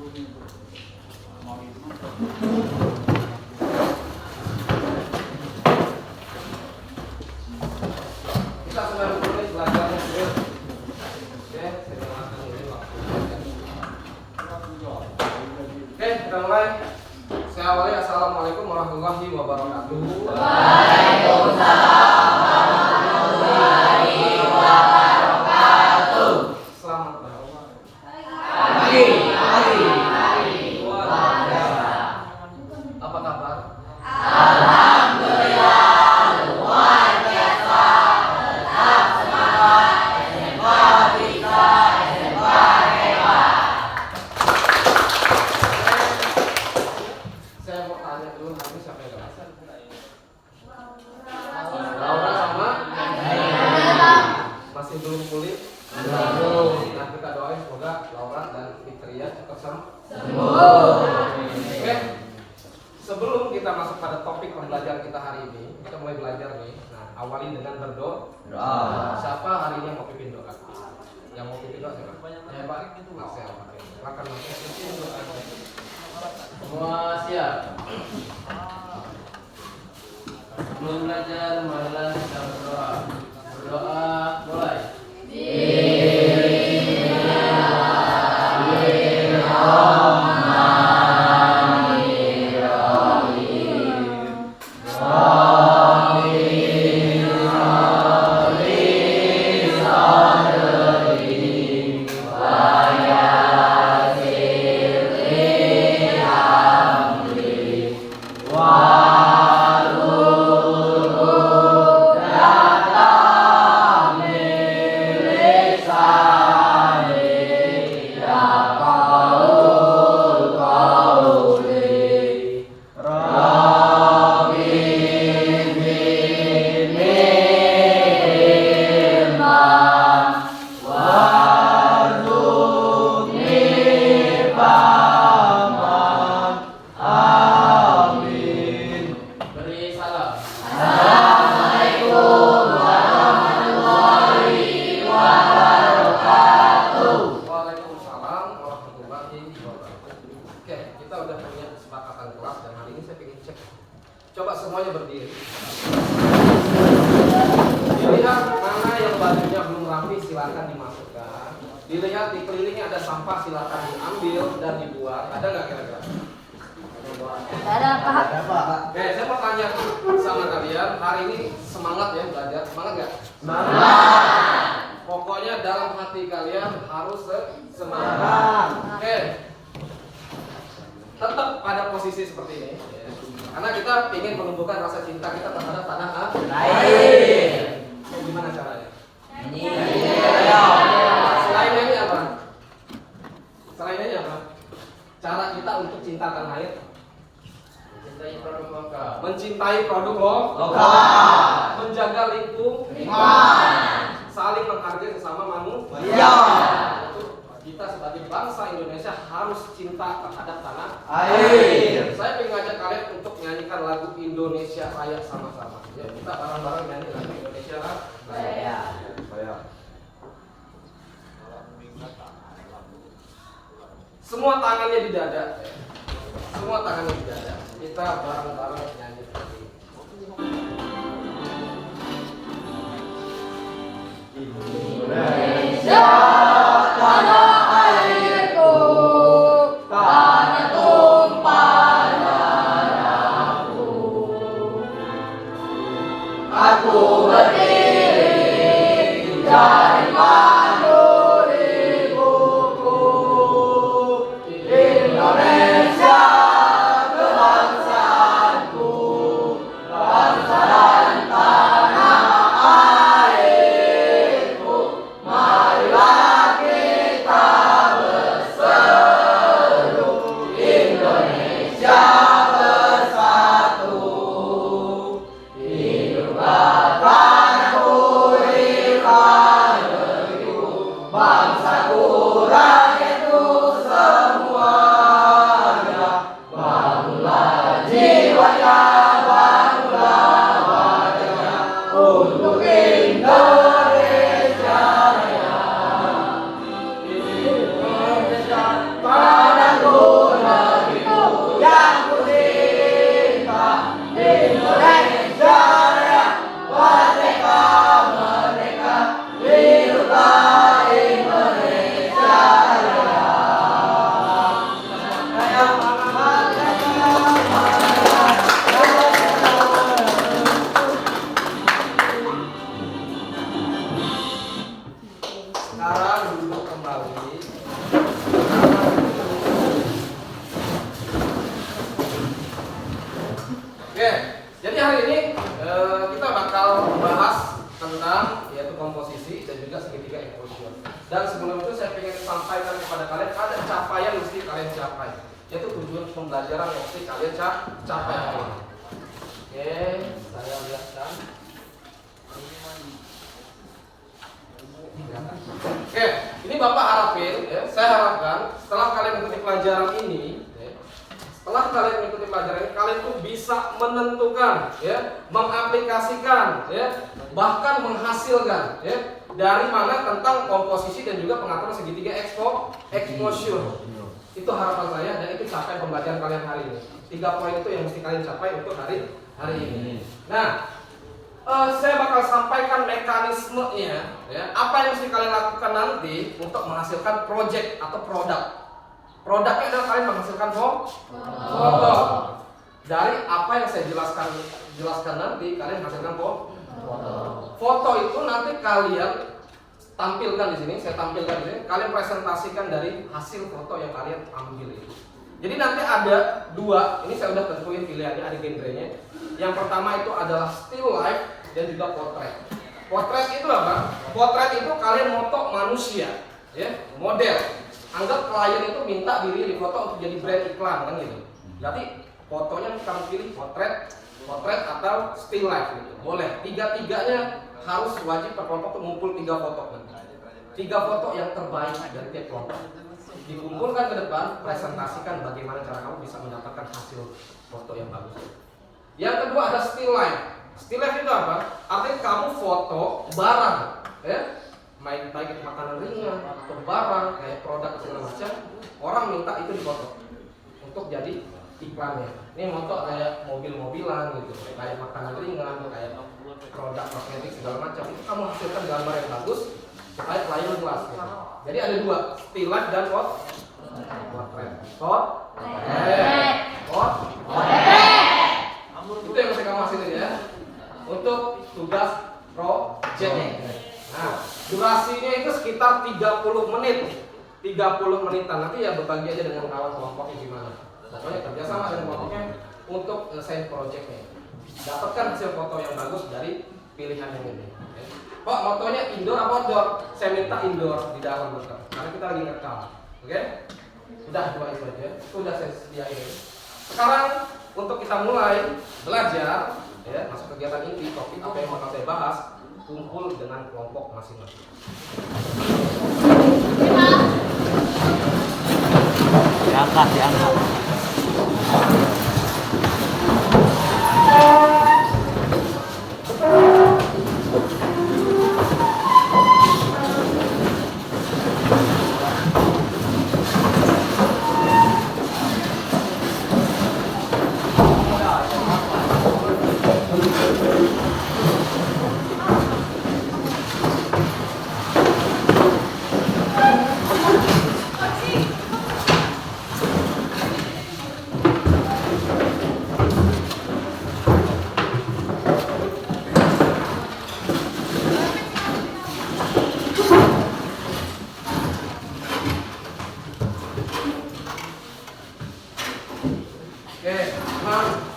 Kita sudah mulai belajarnya dulu. Oke, saya jelaskan ini waktunya. Oke, kita mulai. Saya awali. Assalamualaikum warahmatullahi wabarakatuh. Waalaikumsalam warahmatullahi wabarakatuh. Selamat Pagi. luar biasa. Apa kabar? Alhamdulillah luar biasa. Tetap semangat. SMA bisa, SMA hebat. Saya mau tanya dulu, nanti siapa yang kelas? Laura sama? Masih belum pulih? Belum. Nah, kita doain semoga Laura dan Fitria cepat sembuh. Oke. Sebelum kita masuk pada topik pembelajaran kita hari ini, kita mulai belajar nih. Nah, awali dengan berdoa. Siapa hari ini yang mau pimpin doa? Yang mau pimpin doa siapa? Ya, Pak. Marcel. Silakan Marcel. Pimpin doa. Semua siap. Sebelum belajar, marilah kita berdoa. Berdoa mulai. Beri salam. Assalamualaikum warahmatullahi wabarakatuh. Waalaikumsalam warahmatullahi wabarakatuh. Oke, kita udah punya kesepakatan kelas dan hari ini saya ingin cek. Coba semuanya berdiri. Dilihat mana yang bajunya belum rapi, silakan dimasukkan. Dilihat di kelilingnya ada sampah, silakan diambil dan dibuang. Ada nggak kira-kira? Ada Pak. Oke, saya mau tanya sama kalian, hari ini semangat ya belajar? Semangat nggak? Semangat. Pokoknya dalam hati kalian harus semangat. Oke. Tetap pada posisi seperti ini ya. Karena kita ingin menumbuhkan rasa cinta kita terhadap tanah air. Gimana caranya? Selain ini apa? Selain ini apa? Cara kita untuk cinta tanah air? Cintai produk lokal. Mencintai produk Lokal. menjaga lingkungan, saling menghargai sesama manusia. Kita sebagai bangsa Indonesia harus cinta terhadap tanah Air. Saya ingin ngajak kalian untuk nyanyikan lagu Indonesia Raya sama-sama. Ya, kita bareng-bareng nyanyi lagu Indonesia Raya. Semua tangannya di dada. Semua tangannya di dada. Kita bareng-bareng nyanyi seperti ini. Indonesia tanah airku, tanah tumpah darahku. Aku berdiri dari pandu ibuku. Indonesia kebangsaanku, bangsa dan tanah airku. kepada kalian ada capaian yang mesti kalian capai. Yaitu tujuan pembelajaran yang mesti kalian capai hari ini. Oke, saya lihatkan. Oke, ini Bapak harapin, ya, saya harapkan setelah kalian mengikuti pelajaran ini, ya, setelah kalian mengikuti pelajaran ini, kalian tuh bisa menentukan, ya, mengaplikasikan, ya, bahkan menghasilkan, ya, dari mana tentang komposisi dan juga pengaturan segitiga exposure. Itu harapan saya dan itu capaian pembelajaran kalian hari ini. 3 poin itu yang mesti kalian capai untuk hari ini. Nah, saya bakal sampaikan mekanismenya, ya, apa yang mesti kalian lakukan nanti untuk menghasilkan project atau produk. Produknya adalah kalian menghasilkan foto. Dari apa yang saya jelaskan nanti, kalian menghasilkan foto. Foto itu nanti kalian tampilkan di sini, saya tampilkan di sini. Kalian presentasikan dari hasil foto yang kalian ambil itu. Jadi nanti ada 2, ini saya udah tentuin pilihannya, ada genrenya. Yang pertama itu adalah still life dan juga potret. Potret itu apa? Potret itu kalian moto manusia, ya, model. Anggap klien itu minta diri difoto untuk jadi brand iklan kan gitu. Berarti fotonya kamu pilih potret atau still life gitu. Boleh. 3-tiganya harus wajib per kelompok untuk ngumpul 3 foto kan. 3 foto yang terbaik dari tiap kelompok. Dikumpulkan ke depan, presentasikan bagaimana cara kamu bisa mendapatkan hasil foto yang bagus. Yang kedua ada still life. Still life itu apa? Artinya kamu foto barang, ya, baik itu makanan ringan atau barang kayak produk segala macam, orang minta itu difoto untuk jadi iklannya. Ini foto kayak mobil-mobilan gitu, kayak makanan ringan, kayak produk kosmetik segala macam. Itu kamu hasilkan gambar yang bagus supaya klien puas. Gitu. Jadi ada 2, still life dan potret. Itu yang mesti kamu hasilin ya. Untuk tugas project. Nah, durasinya itu sekitar 30 menit. 30 menitan. Nanti ya berbagi aja dengan kawan kelompoknya gimana. Pokoknya kerjasama dengan kelompoknya untuk selesai projectnya. Dapatkan hasil foto yang bagus dari pilihan yang ini. Pak, motonya indoor apa outdoor? Saya minta indoor di dalam betul. Karena kita lagi ngerekam. Oke? Udah 2 itu aja. Sudah saya sediain. Sekarang untuk kita mulai belajar, ya, masuk kegiatan inti, topik apa yang bakal saya bahas, kumpul dengan kelompok masing-masing. Diangkat.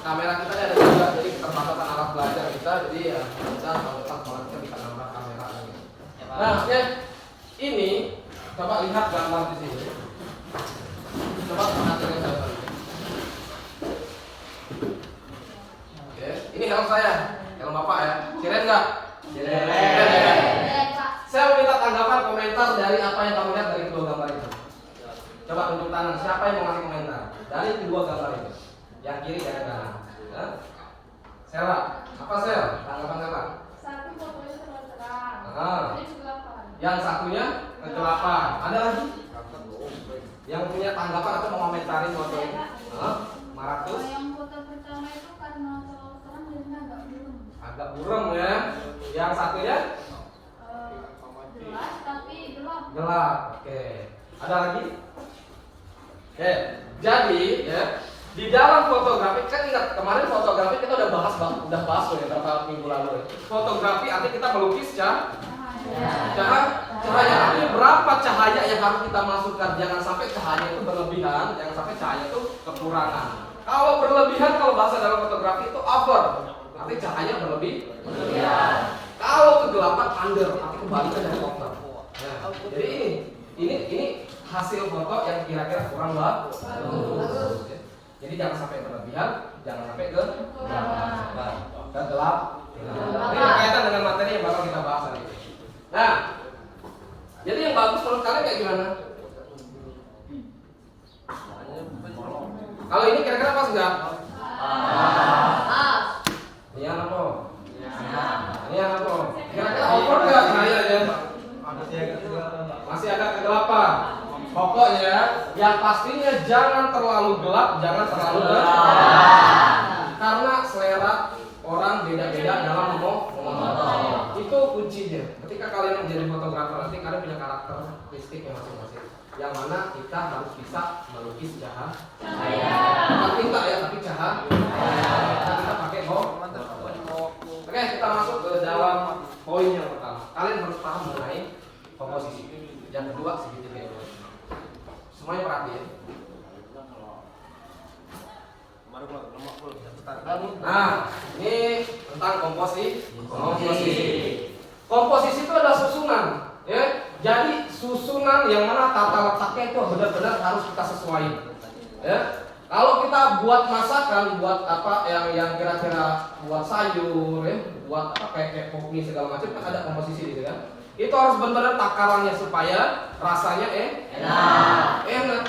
Kamera kita ada 3, jadi keterbatasan alat belajar kita, jadi ya kita tahun depan kalau kita bisa nambah kamera lagi. Nah, oke, ini coba lihat gambar di sini. Coba perhatikan gambar ini. Oke, ini helm saya, helm Bapak ya. Keren nggak? Keren. Saya meminta tanggapan komentar dari apa yang kamu lihat dari kedua gambar itu. Coba tunjuk tangan, siapa yang mau ngasih komentar dari kedua gambar itu? Yang kiri dan yang kanan. Ya. Sela, apa Sel? Tanggapan Sela? Satu fotonya terlalu terang. Ini kegelapan. Yang satunya kegelapan. Ada lagi? Yang punya tanggapan atau mau komentarin foto ini? Maratus? Yang foto pertama itu karena terlalu terang jadinya agak burem. Agak burem ya. Yang satunya? Jelas tapi gelap. Gelap. Oke. Ada lagi? Oke. Jadi ya, di dalam fotografi kan ingat kemarin fotografi kita udah bahas tuh ya beberapa minggu lalu ya. Fotografi artinya kita melukis cahaya. Artinya berapa cahaya yang harus kita masukkan? Jangan sampai cahaya itu berlebihan, jangan sampai cahaya itu kekurangan. Kalau berlebihan, kalau bahasa dalam fotografi itu over, artinya cahaya berlebihan. Kalau kegelapan under, artinya kebalikan dari over. Nah, jadi ini hasil foto yang kira-kira kurang bagus. Jadi jangan sampai berlebihan, jangan sampai gelap. Ini berkaitan dengan materi yang bakal kita bahas hari ini. Nah, jadi yang bagus menurut kalian kayak gimana? Kalau ini kira-kira pas nggak? Ini yang apa? Ini yang apa? Kira-kira over nggak cahayanya? Masih agak kegelapan. Pokoknya yang pastinya jangan terlalu gelap, jangan terlalu terang. Karena selera orang beda-beda dalam memotong. Itu kuncinya. Ketika kalian menjadi fotografer nanti kalian punya karakteristiknya masing-masing. Yang mana kita harus bisa melukis cahaya. Bukan tinta ya, tapi cahaya. Kita pakai Oke, kita masuk ke dalam poin yang pertama. Kalian harus paham mengenai komposisi. Yang kedua segitiga. Semuanya perhatiin. Nah, ini tentang komposisi. Komposisi itu adalah susunan, ya. Jadi susunan yang mana tata letaknya itu benar-benar harus kita sesuaikan. Ya. Kalau kita buat masakan, buat apa yang kira-kira buat sayur, ya, buat apa kayak kopi segala macam kan ada komposisi gitu kan. Itu harus benar-benar takarannya supaya rasanya enak.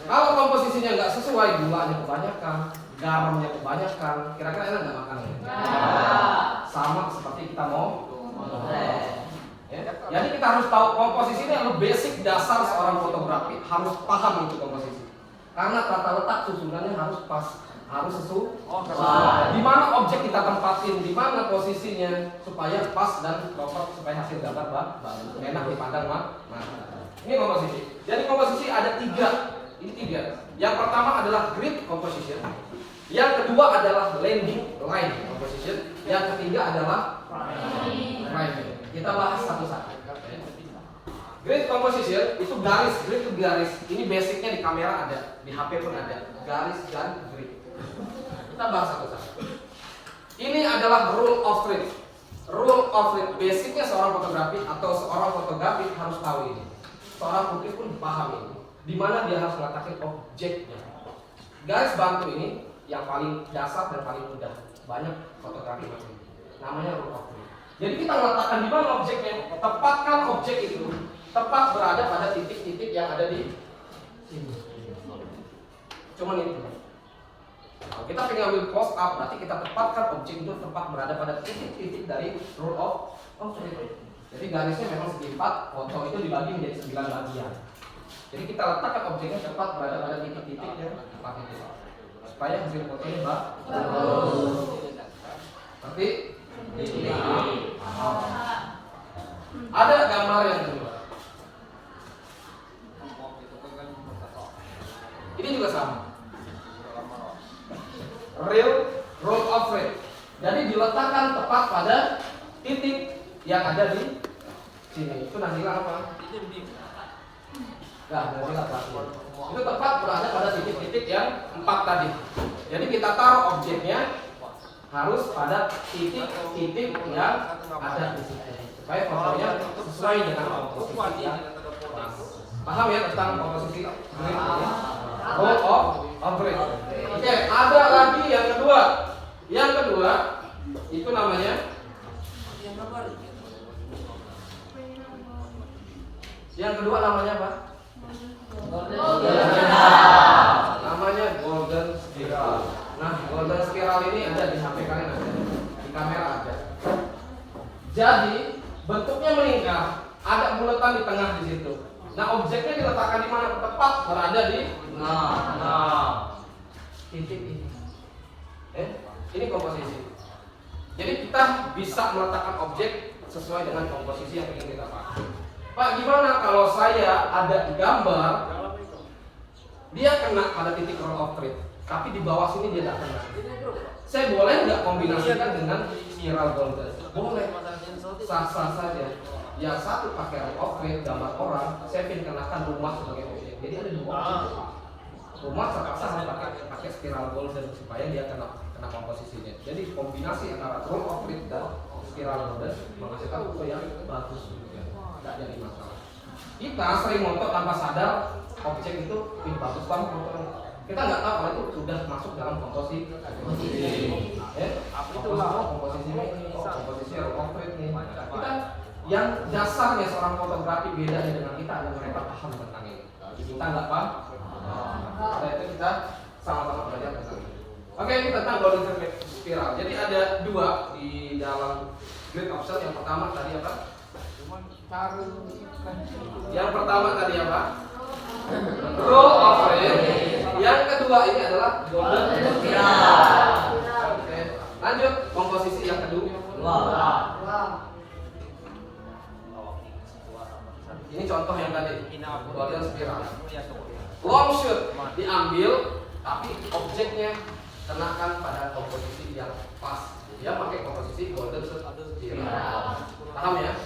Kalau komposisinya nggak sesuai, gulanya kebanyakan, garamnya kebanyakan, kira-kira enak nggak makannya? Sama seperti kita mau. Ya. Jadi kita harus tahu komposisi ini yang basic dasar seorang fotografi, harus paham itu komposisi. Karena tata letak susunannya harus pas, harus sesuai. Di mana objek kita tempatin, di mana posisinya supaya pas dan proper supaya hasil gambar bagus, enak dipandang mata. Ini komposisi. Jadi komposisi ada tiga. Ini tiga. Yang pertama adalah grid composition. Yang kedua adalah landing line composition. Yang ketiga adalah priming. Kita bahas satu-satu. Grid composition itu garis, grid itu garis. Ini basicnya di kamera ada, di HP pun ada. Garis dan grid. Kita bahas satu-satu. Ini adalah rule of thread. Rule of thread basicnya seorang fotografi atau seorang fotografi harus tahu ini. Seorang pelukis pun paham ini. Di mana dia harus meletakkan objeknya. Garis bantu ini yang paling dasar dan paling mudah. Banyak fotografi macam ini. Namanya rule of thread. Jadi kita meletakkan di mana objeknya. Tepatkan objek itu tepat berada pada titik-titik yang ada di sini. Cuman itu. Kalau kita pengen ambil close up, berarti kita tepatkan objek itu tepat berada pada titik-titik dari rule of thread. Jadi garisnya memang segi 4, foto itu dibagi menjadi 9 bagian. Jadi kita letakkan objeknya tepat berada pada titik-titik yang tepat itu, supaya hasil fotonya bagus. Seperti ini. Ada gambar yang kedua. Ini juga sama. Real rule of thread. Jadi diletakkan tepat pada titik yang ada di sini. Itu Nazila apa? Nah, Nazila pasti. Itu tepat berada pada titik-titik yang 4 tadi. Jadi kita taruh objeknya harus pada titik-titik yang ada di situ supaya fotonya sesuai dengan komposisi yang pas. Paham ya tentang komposisi grid ini? Rule of thread. Oke, ada lagi yang kedua. Yang kedua itu namanya apa? Namanya golden spiral. Nah, golden spiral ini ada di HP kalian ada, di kamera ada. Jadi bentuknya melingkar, ada bulatan di tengah di situ. Nah, objeknya diletakkan di mana? Tepat berada di titik ini. Ini komposisi. Jadi kita bisa meletakkan objek sesuai dengan komposisi yang ingin kita pakai. Pak, gimana kalau saya ada gambar dia kena pada titik rule of thread, tapi di bawah sini dia tidak kena? Saya boleh nggak kombinasikan dengan spiral golden? Boleh, sah-sah saja. Yang satu pakai rule of thread gambar orang, saya ingin kenakan rumah sebagai objek. Jadi ada dua objek. Rumah terpaksa harus pakai spiral golden supaya dia kena komposisinya. Jadi kombinasi antara rule of thread dan spiral golden menghasilkan foto yang bagus juga. Tidak jadi masalah. kita sering moto tanpa sadar objek itu bagus banget motonya. Kita nggak tahu kalau itu sudah masuk dalam komposisi. Itulah komposisi ini, komposisi portrait nih. Kita yang dasarnya seorang fotografi bedanya dengan kita adalah mereka paham tentang ini. Kita nggak paham. Nah itu kita sama-sama belajar tentang ini. Oke, ini tentang golden spiral. Jadi ada dua di dalam grid option. Yang pertama tadi apa? Yang pertama tadi apa? Row of frame. Yang kedua ini adalah golden spiral. Oke, lanjut komposisi yang kedua. Ini contoh yang tadi golden spiral. Long shoot diambil, tapi objeknya kenakan pada komposisi yang pas. Dia pakai komposisi golden spiral. Paham ya?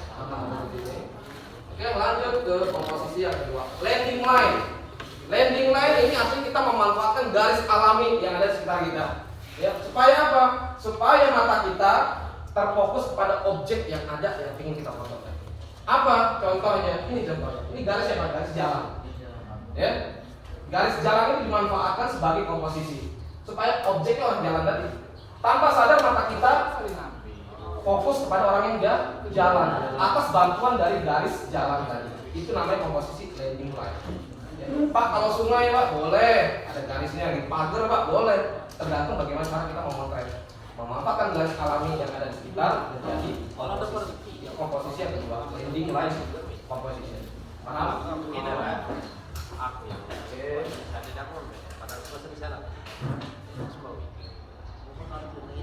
Oke, lanjut ke komposisi yang kedua. Landing line. Landing line ini artinya kita memanfaatkan garis alami yang ada di sekitar kita. Ya, supaya apa? Supaya mata kita terfokus kepada objek yang ada yang ingin kita foto. Apa contohnya? Ini contohnya. Ini garis apa? Garis jalan. Ya. Garis jalan ini dimanfaatkan sebagai komposisi supaya objeknya orang jalan tadi. Tanpa sadar mata kita fokus kepada orang yang jalan atas bantuan dari garis jalan tadi. Itu namanya komposisi landing line. Ya. Pak, kalau sungai Pak boleh ada garisnya, di pagar Pak boleh. Tergantung bagaimana cara kita memotret. Memanfaatkan garis alami yang ada di sekitar menjadi komposisi yang kedua, landing line composition. Paham?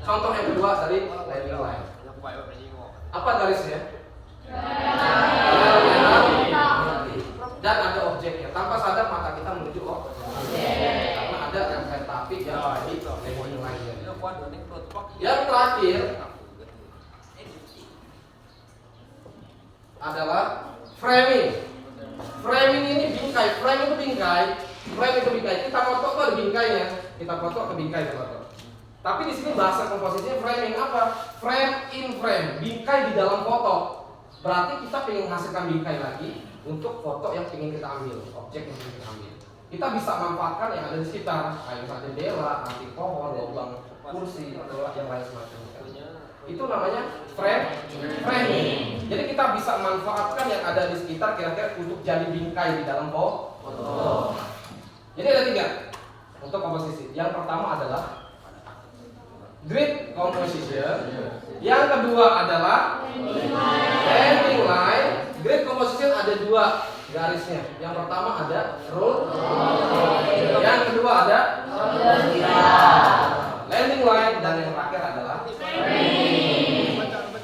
Contoh yang kedua dari landing line. Apa garisnya? Dan ada objeknya. Tanpa sadar mata kita menuju objek. Karena ada yang kereta api yang di landing line. Yang terakhir adalah framing. Framing ini bingkai. Frame itu bingkai. Frame itu bingkai. Kita foto tuh ada bingkainya. Kita foto ke bingkai foto. Tapi di sini bahasa komposisinya framing apa? Frame in frame. Bingkai di dalam foto. Berarti kita ingin menghasilkan bingkai lagi untuk foto yang ingin kita ambil, objek yang ingin kita ambil. Kita bisa manfaatkan yang ada di sekitar, kayak misalnya jendela, nanti pohon, lubang kursi, atau yang lain semacamnya. Itu namanya framing. Jadi kita bisa manfaatkan yang ada di sekitar kira-kira untuk jadi bingkai di dalam foto. Jadi ada 3 untuk komposisi. Yang pertama adalah grid composition. Yang kedua adalah landing line. Grid composition ada 2 garisnya. Yang pertama ada road. Yang kedua ada landing line, dan yang terakhir adalah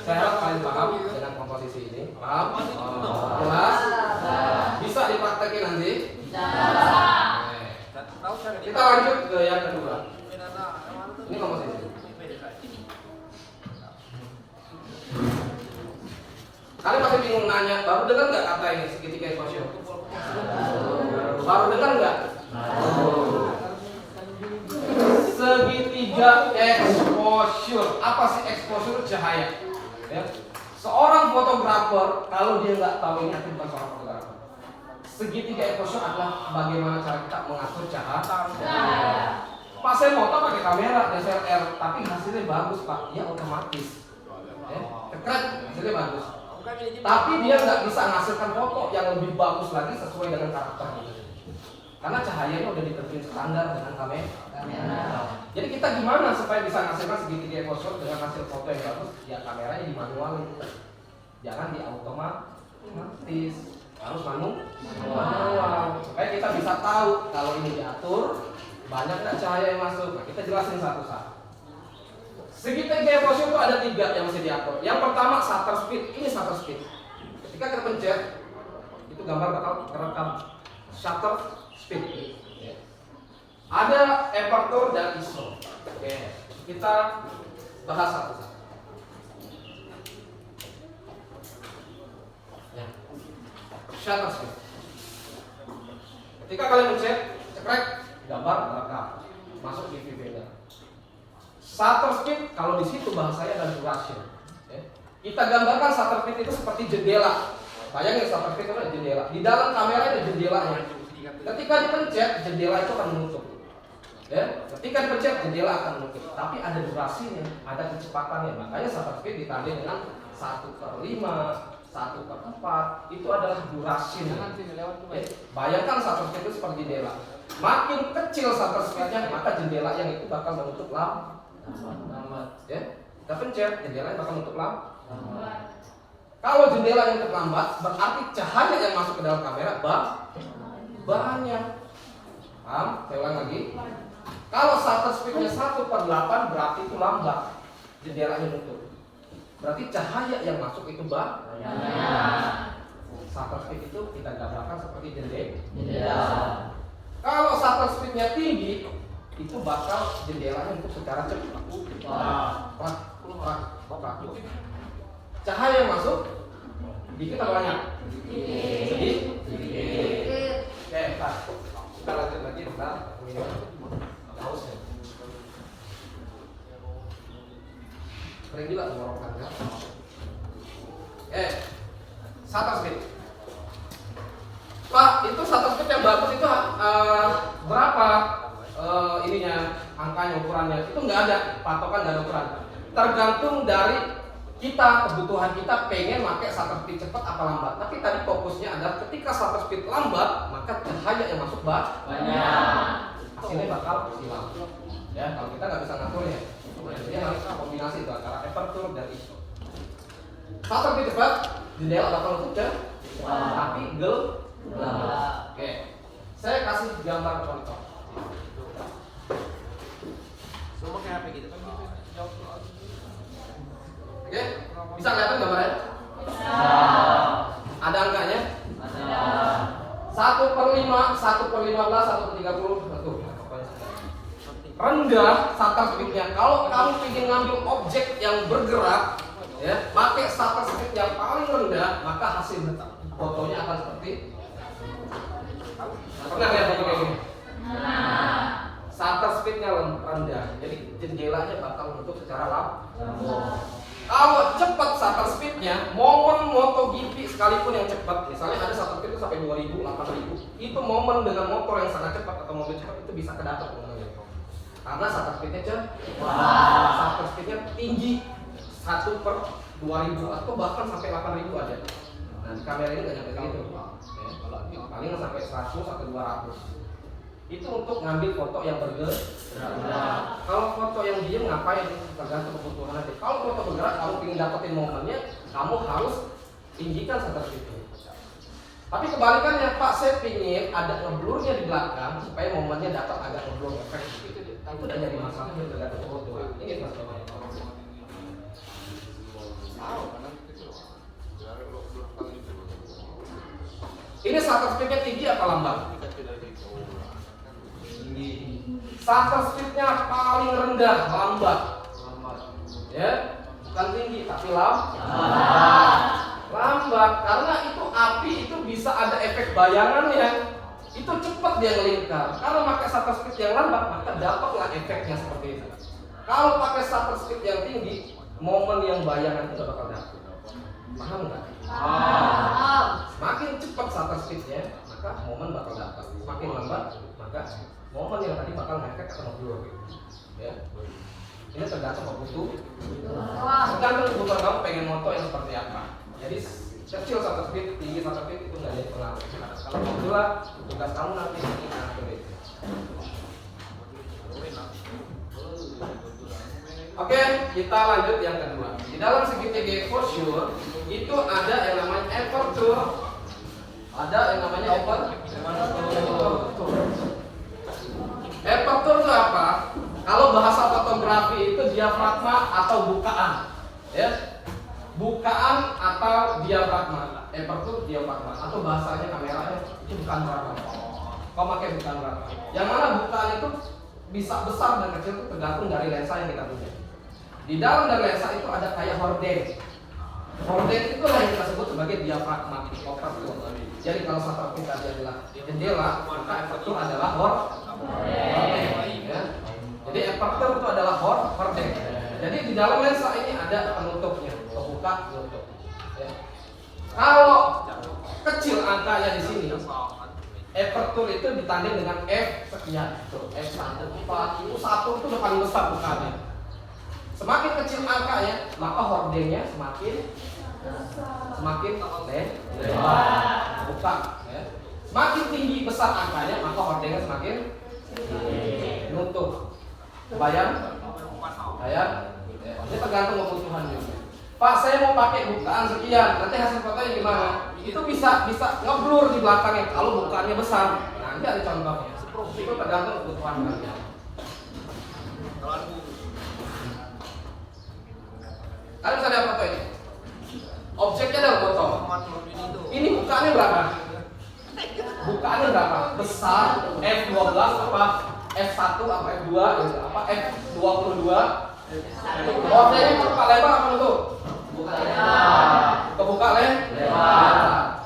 saya harap kalian paham dengan komposisi ini. Paham? Jelas? Bisa dipraktekin nanti? Kita lanjut ke yang kedua. Ini komposisi. Kalian masih bingung nanya, baru dengar nggak kata ini segitiga exposure? Baru dengar nggak? Segitiga exposure. Apa sih exposure? Cahaya. Ya. Seorang fotografer, kalau dia nggak tahu ini, artinya bukan seorang fotografer. Segitiga exposure adalah bagaimana cara kita mengatur cahaya. Pak, saya foto pakai kamera DSLR, tapi hasilnya bagus Pak. Ya otomatis. Ya, keren, hasilnya bagus. Tapi dia nggak bisa menghasilkan foto yang lebih bagus lagi sesuai dengan karakternya. Karena cahayanya udah ditentuin standar dengan kamera. Jadi kita gimana supaya bisa menghasilkan segitiga exposure dengan hasil foto yang bagus? Ya kameranya dimanualin, jangan di otomatis, harus manual. Supaya kita bisa tahu kalau ini diatur banyak nggak cahaya yang masuk. Nah, kita jelasin satu-satu. Segitiga exposure itu ada 3 yang mesti diatur. Yang pertama shutter speed. Ini shutter speed. Ketika kita pencet, itu gambar bakal terekam. Shutter speed. Ada aperture dan ISO. Oke, kita bahas satu-satu. Ya. Shutter speed. Ketika kalian pencet, cekrek, gambar terekam, masuk di viewfinder. Shutter speed, kalau di situ bahasanya adalah duration. Ya. Kita gambarkan shutter speed itu seperti jendela. Bayangin shutter speed itu ada jendela. Di dalam kamera ada jendelanya. Ketika dipencet, jendela itu akan menutup. Ya, ketika dipencet, jendela akan menutup. Tapi ada durasinya, ada kecepatannya. Makanya shutter speed ditandai dengan 1/5, 1/4. Itu adalah durasinya. Ya, bayangkan shutter speed itu seperti jendela. Makin kecil shutter speednya, maka jendela yang itu bakal menutup lambat. Ya, kita pencet, jendela yang bakal menutup lambat. Kalau jendela yang terlambat, berarti cahaya yang masuk ke dalam kamera banyak. Paham? Saya ulang lagi. Kalau shutter speednya 1/8 berarti itu lambat, jendelanya nutup. Berarti cahaya yang masuk itu banyak. Shutter speed itu kita gambarkan seperti jendela. Kalau shutter speednya tinggi, itu bakal jendelanya nutup secara cepat. Cahaya yang masuk dikit atau banyak? Sedikit. Oke, kita lanjut lagi tentang haus ya. Kering juga tenggorokannya. Shutter speed. Pak, itu shutter speed yang bagus itu berapa ininya, angkanya, ukurannya? Itu nggak ada patokan, nggak ada ukuran. Tergantung dari kita, kebutuhan kita pengen pakai shutter speed cepat apa lambat. Tapi tadi fokusnya adalah ketika shutter speed lambat, maka cahaya yang masuk banyak. Hasilnya bakal hilang. Ya, kalau kita nggak bisa ngaturnya, jadi harus kombinasi itu antara aperture dan ISO. Shutter speed cepat, jendela bakal nutup tapi gelap. Oke, saya kasih gambar contoh. Semua kayak apa gitu kan? Oke, bisa kelihatan gambarnya? Ada angkanya? 1/5, 1/15, 1/30. Rendah shutter speednya. Kalau kamu ingin ngambil objek yang bergerak, ya, pakai shutter speed yang paling rendah, maka hasil fotonya akan seperti. Pernah lihat foto kayak gini? Shutter speednya rendah, jadi jendelanya bakal menutup secara lambat. Kalau cepat shutter speednya, momen MotoGP sekalipun yang cepat, misalnya ada shutter speed itu sampai 2000, 8000, itu momen dengan motor yang sangat cepat atau mobil cepat itu bisa kedapat momennya. Karena shutter speednya shutter speednya tinggi, 1/2000 atau bahkan sampai 8000 ada. Nah, di kamera ini nggak nyampe segitu. Paling sampai 100 atau 200. Itu untuk ngambil foto yang bergerak. Kalau foto yang diem ngapain? Tergantung kebutuhan aja. Kalau foto bergerak, kamu ingin dapetin momennya, kamu harus tinggikan shutter speednya. Tapi kebalikannya, Pak, saya pingin ada ngeblurnya di belakang supaya momennya dapat agak ngeblur efek. Itu udah jadi masalah yang tergantung kebutuhan. Ini masalahnya. Ini shutter speednya tinggi apa lambat? Shutter speednya paling rendah, lambat. Ya, bukan tinggi tapi lambat. Karena itu api itu bisa ada efek bayangannya. Itu cepat dia ngelingkar. Kalau pakai shutter speed yang lambat, maka dapatlah efeknya seperti itu. Kalau pakai shutter speed yang tinggi, momen yang bayangan itu bakal dapat. Paham nggak? Semakin cepat shutter speednya, maka momen bakal dapat. Semakin lambat, maka momen yang tadi bakal ngefek atau ngeblur. Ya. Ini tergantung kebutuhan. Tergantung kebutuhan kamu pengen moto yang seperti apa. Jadi kecil shutter speed, tinggi shutter speed itu nggak jadi pengaruh. Kalau itulah tugas kamu nanti ini ngatur itu. Oke, kita lanjut yang kedua. Di dalam segitiga exposure itu ada yang namanya aperture, ada yang namanya aperture. Aperture itu apa? Kalau bahasa fotografi itu diafragma atau bukaan, ya, bukaan atau diafragma. Aperture diafragma atau bahasanya kameranya itu bukan berapa. Kau pakai bukan berapa? Yang mana bukaan itu bisa besar dan kecil itu tergantung dari lensa yang kita punya. Di dalam dari lensa itu ada kayak horden. Horden itulah yang kita sebut sebagai diafragma aperture. Jadi kalau shutter kita adalah jendela, maka aperture adalah horden. Ya. Jadi aperture itu adalah horden. Jadi di dalam lensa ini ada penutupnya, pembuka, penutup. Ya. Kalau kecil angkanya di sini, aperture itu ditanding dengan F sekian. Tuh, F1, 4, itu 1 itu udah paling besar bukaannya. Semakin kecil angkanya, maka hordengnya semakin lebar, buka. Ya. Semakin tinggi besar angkanya, maka hordengnya semakin nutup. Bayang? Ini tergantung kebutuhannya. Pak, saya mau pakai bukaan sekian, nanti hasil fotonya gimana? Itu bisa ngeblur di belakangnya kalau bukaannya besar. Nanti ada contohnya. Itu tergantung kebutuhan kalian. Kalian bisa lihat foto ini. Objeknya adalah foto. Ini bukaannya berapa? Bukaannya berapa? Besar, F12 apa F1 apa F2 apa F22? Objeknya terbuka lebar apa tutup? Kebuka lebar.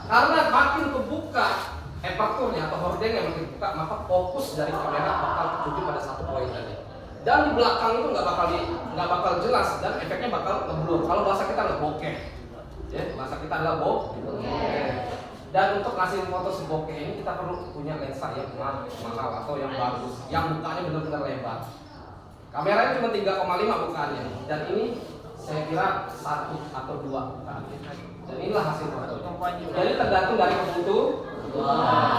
Karena makin kebuka aperturnya atau hordengnya makin kebuka, maka fokus dari kamera bakal tertuju pada satu poin tadi. Dan di belakang itu nggak bakal jelas dan efeknya bakal ngeblur. Kalau bahasa kita ngebokeh, ya bahasa kita adalah bokeh. Dan untuk ngasih foto sebokeh ini kita perlu punya lensa yang mahal atau yang bagus, yang bukanya benar-benar lebar. Kameranya cuma 3,5 bukaannya, dan ini saya kira 1 atau 2 bukaannya. Dan inilah hasil foto. Jadi tergantung dari kebutuhan.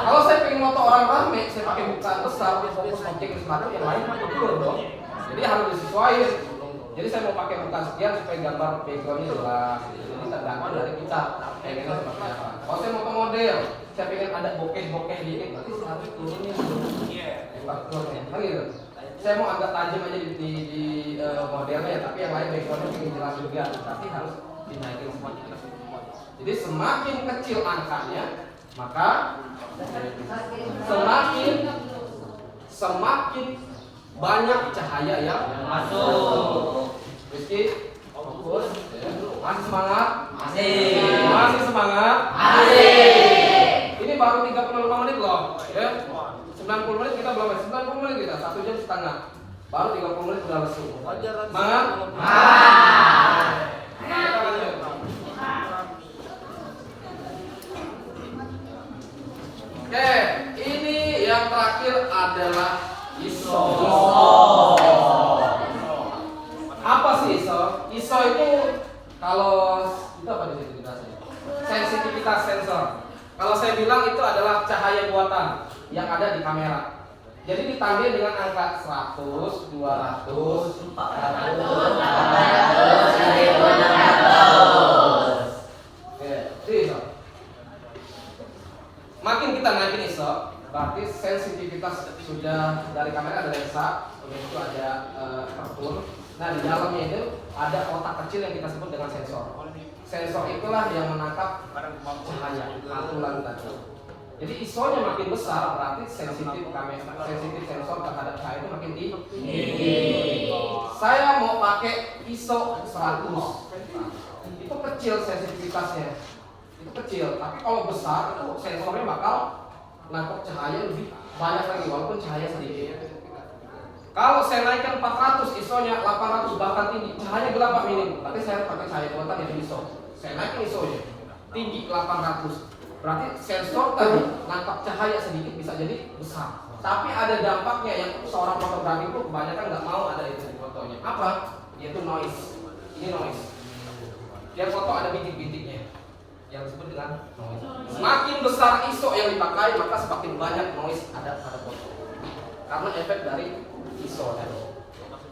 Kalau saya pengen foto orang rame, saya pakai bukaan besar, fokus objek di satu, yang lain betul dong. Jadi harus disesuaikan. Jadi saya mau pakai bukaan sekian supaya gambar backgroundnya jelas. Ini tergantung dari kita pengennya seperti apa. Kalau saya mau model, saya pengen ada bokeh dikit, berarti saya harus turunin aperturnya, kan gitu. Saya mau agak tajam aja di modelnya, tapi yang lain backgroundnya pengen jelas juga, tapi harus dinaikin semuanya. Jadi semakin kecil angkanya, maka semakin banyak cahaya yang masuk. Rizky, fokus. Masih semangat? Masih semangat? Ini baru 35 menit loh. Ya. 90 menit kita belum, 90 menit kita, 1 jam setengah. Baru 30 menit sudah lesu. Semangat? Kita lanjut. Oke, ini yang terakhir adalah ISO. Apa sih ISO? ISO itu kalau itu apa sensitivitasnya? Sensitivitas sensor. Kalau saya bilang itu adalah cahaya buatan yang ada di kamera. Jadi ditandai dengan angka 100, 200, 400, 1600. Oke, itu ISO. Makin kita naikin ISO, berarti sensitivitas sudah dari kamera ada lensa, kemudian itu ada aperture. Nah di dalamnya itu ada kotak kecil yang kita sebut dengan sensor. Sensor itulah yang menangkap cahaya pantulan tadi. Jadi ISO-nya makin besar, berarti sensitif sensor terhadap cahaya itu makin tinggi. Saya mau pakai ISO 100, itu kecil sensitivitasnya. Itu kecil, tapi kalau besar itu sensornya bakal nangkep cahaya lebih banyak lagi walaupun cahaya sedikit. Kalau saya naikkan 400 ISO-nya 800 bahkan tinggi, cahaya gelap Pak minim. Berarti saya pakai cahaya buatan yang ISO. Saya naikin ISO-nya tinggi 800. Berarti sensor tadi nangkap cahaya sedikit bisa jadi besar. Tapi ada dampaknya yang seorang fotografer itu kebanyakan nggak mau ada itu di fotonya. Apa? Yaitu noise. Ini noise. Yang foto ada bintik-bintiknya, yang disebut dengan noise. Semakin besar ISO yang dipakai, maka semakin banyak noise ada pada foto. Karena efek dari ISO tadi.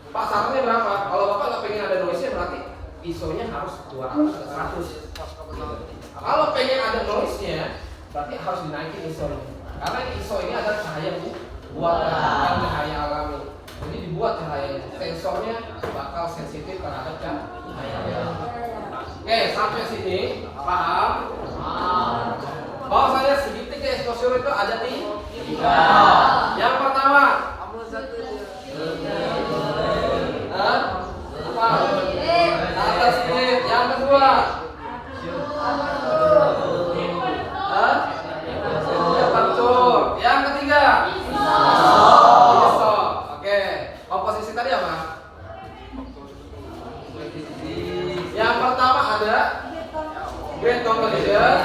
Pak, sarannya berapa? Kalau Bapak nggak pengen ada noise-nya, berarti ISO-nya harus 200 atau 100. Kalau pengen ada noise-nya, berarti harus dinaikin ISO-nya. Karena ISO ini adalah cahaya buatan, cahaya alami. Jadi dibuat cahayanya, sensornya bakal sensitif terhadap cahaya. Oke, sampai sini paham? Bahwasanya segitiga exposure itu ada 3. Yang pertama, atas strip. Yang kedua, aperture. Yang ketiga, ISO. Oke, komposisi tadi apa? Yang pertama ada great composition.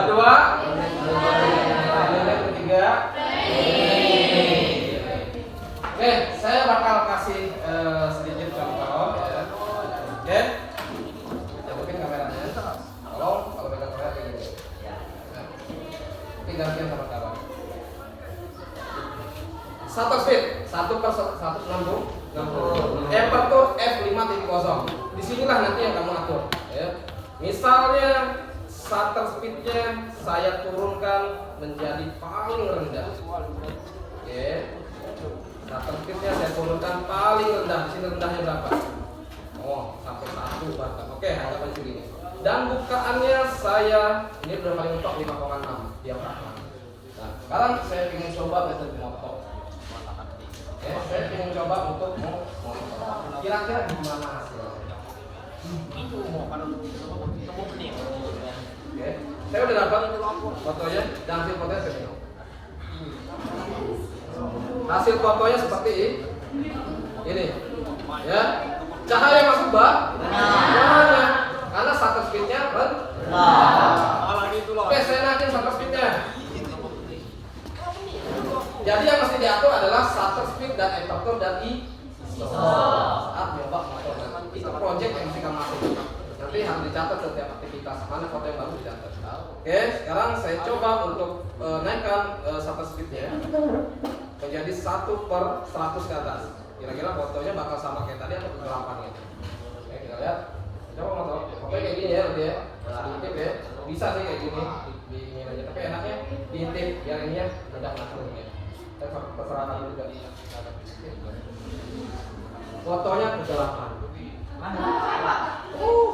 Kedua, shutter speed 1/160. Aperture f5.0. Disinilah nanti yang kamu atur. Ya. Misalnya shutter speednya saya turunkan menjadi paling rendah. Oke. Shutter speednya saya turunkan paling rendah. Di sini rendahnya berapa? Oh, sampai 1 bahkan. Oke, anggap aja segini. Dan bukaannya saya ini udah paling mentok 5,6 diafragma. Nah, sekarang saya ingin coba metode motor. Saya ingin coba untuk motor. Kira-kira gimana hasilnya? Itu mau pada temu nih. Oke, saya udah dapat fotonya dan hasil fotonya seperti ini. Hasil fotonya seperti ini, ya. Cahaya masuk banyak, karena shutter speednya rendah. Oke, saya naikin shutter speednya. Jadi yang mesti diatur adalah shutter speed dan aperture dan ISO. Saat nyoba motor nanti itu project yang mesti kamu masuk. Nanti harus dicatat setiap aktivitas mana foto yang baru dicatat. Oke, sekarang saya coba untuk naikkan shutter speednya menjadi 1/100 ke atas. Kira-kira fotonya bakal sama kayak tadi atau kegelapan gitu. Oke, kita lihat. Coba motor. Fotonya kayak gini ya, udah ya. Diintip ya. Bisa sih kayak gini. Di ini aja. Tapi enaknya diintip biar ininya mudah ngatur ya. Terserah kamu juga. Fotonya kegelapan.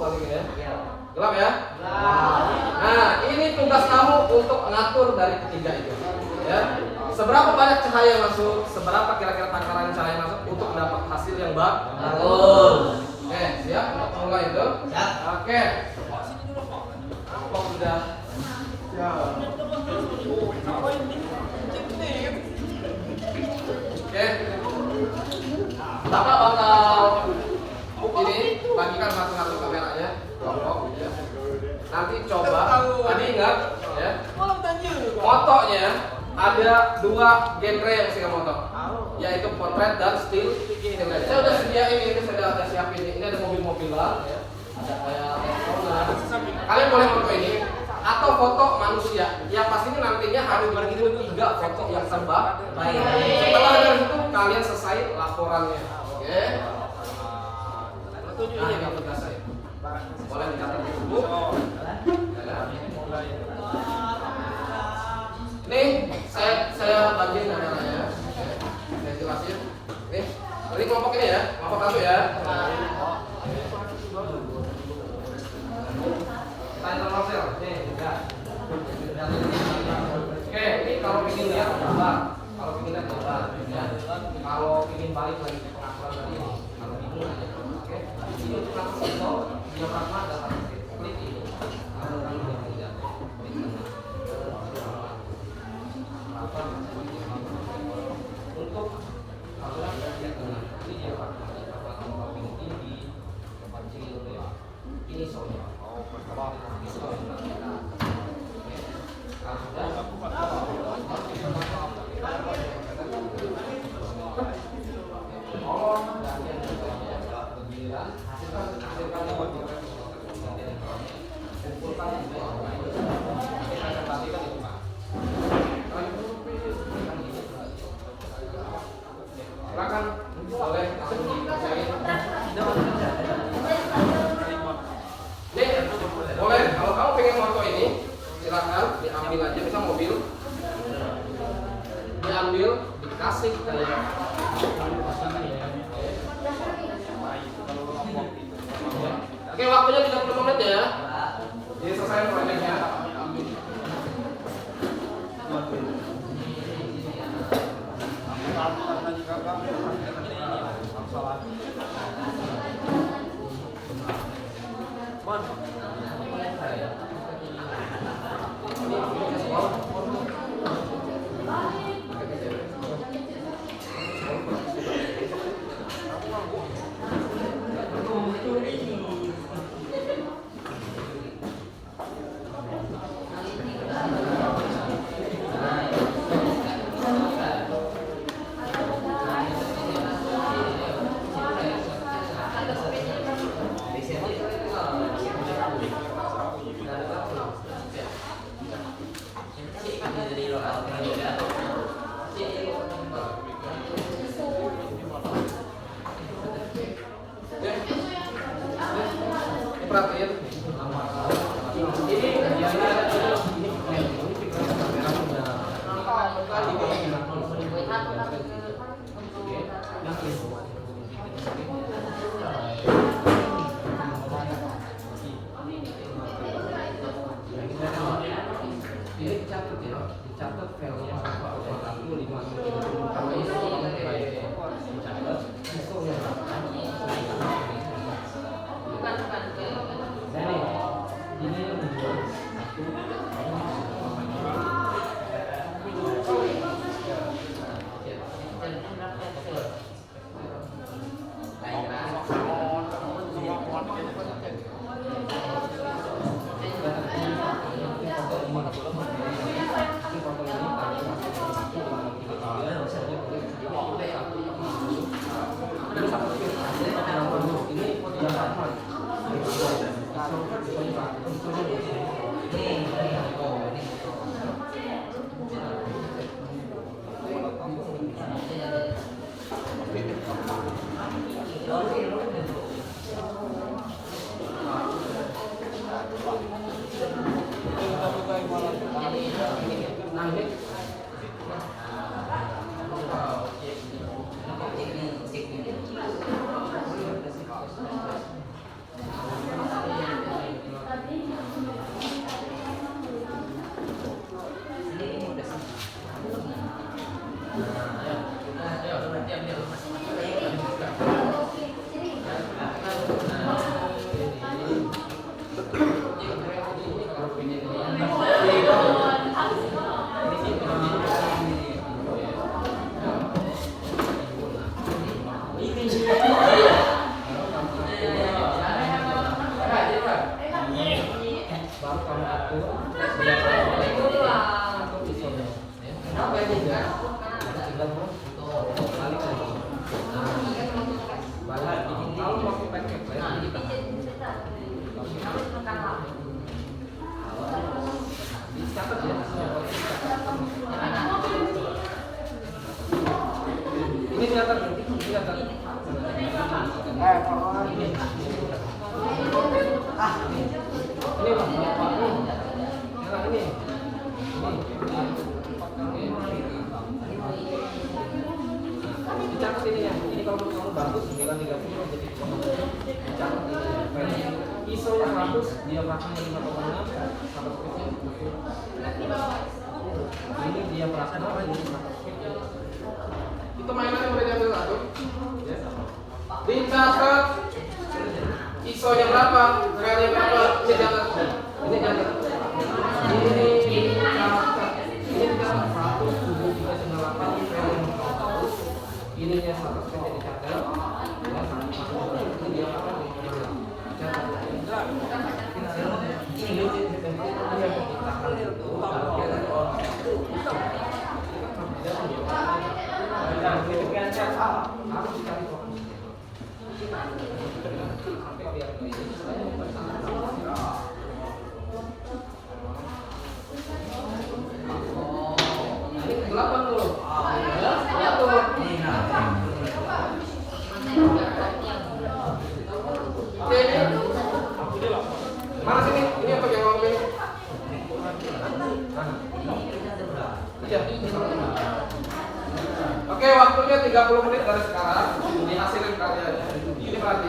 Balik ya. Gelap ya? Nah, ini tugas kamu untuk mengatur dari ketiga itu. Ya. Seberapa banyak cahaya masuk, seberapa kira-kira takaran cahaya masuk untuk mendapat hasil yang bagus. Oke, siap untuk mulai itu? Siap. Oke. Apa sudah? Siap. Oke. Bapak bakal ini bagikan satu-satu kameranya. Kelompok ya. Nanti coba. Tadi ingat ya. Fotonya ada 2 genre yang mesti kamu foto, yaitu potret dan still life. Saya udah sediain ini, saya udah siapin ini. Ini ada mobil-mobilan ya. Ada kayak restoran. Kalian boleh foto ini atau foto manusia. Yang pastinya nantinya harus begitu 3 foto yang terbaik. Setelah dari itu kalian selesai laporannya. Oke. Nah, ini tugas saya. Boleh dicatat di buku. Nih, saya bagiin kameranya. Saya jelasin. Nih, dari kelompok ini ya, kelompok 1 ya. Tanya Marcel, nih, ya. Oke, ini kalau ingin lihat gambar, kalau ingin lihat gambar, ya. Kalau ingin balik lagi ke pengaturan tadi ini, kalau bingung aja. Oke, ini untuk langsung itu, diafragma dapat klik ini. Kalau kamu yang lihat, untuk kalau lihat dengan ini dia apa tinggi, kecil ini soalnya. Silakan boleh langsung dikerjain. Nih, boleh kalau kamu pengen foto ini silakan diambil aja, bisa mobil diambil dikasih kayak oke, waktunya 30 menit ya. Jadi selesai proyeknya. Ini dicatat ya, dicatat filenya berapa? 45 kalau ISO kamu baik dicatat ISO-nya berapa? Nah nih, ini yang dibuat baru kamu atur atau ISO-nya. Kenapa ini enggak? Tinggal balik lagi. Balik. Kalau mau pakai flash kita dicatat ya. Ini kelihatan, ini kelihatan. Ini loh, ini. Dicatat ini ya. Ini kalau kamu bagus 930 jadi dicatat ini. ISO-nya 100, diafragma 5,6, shutter speed-nya. Ini diafragma ini shutter speed-nya. Itu mainan yang boleh diambil satu. Dicatat ISO-nya berapa, filenya berapa, dicatat. Ini catat. Ini catat. Ini catat 17398 film. Ininya shutter speed-nya dicatat. Ini dia apa? Mana sini? Ini apa yang ngomong ini? Iya. Oke, waktunya 30 menit dari sekarang. Dihasilin karyanya. Ini berarti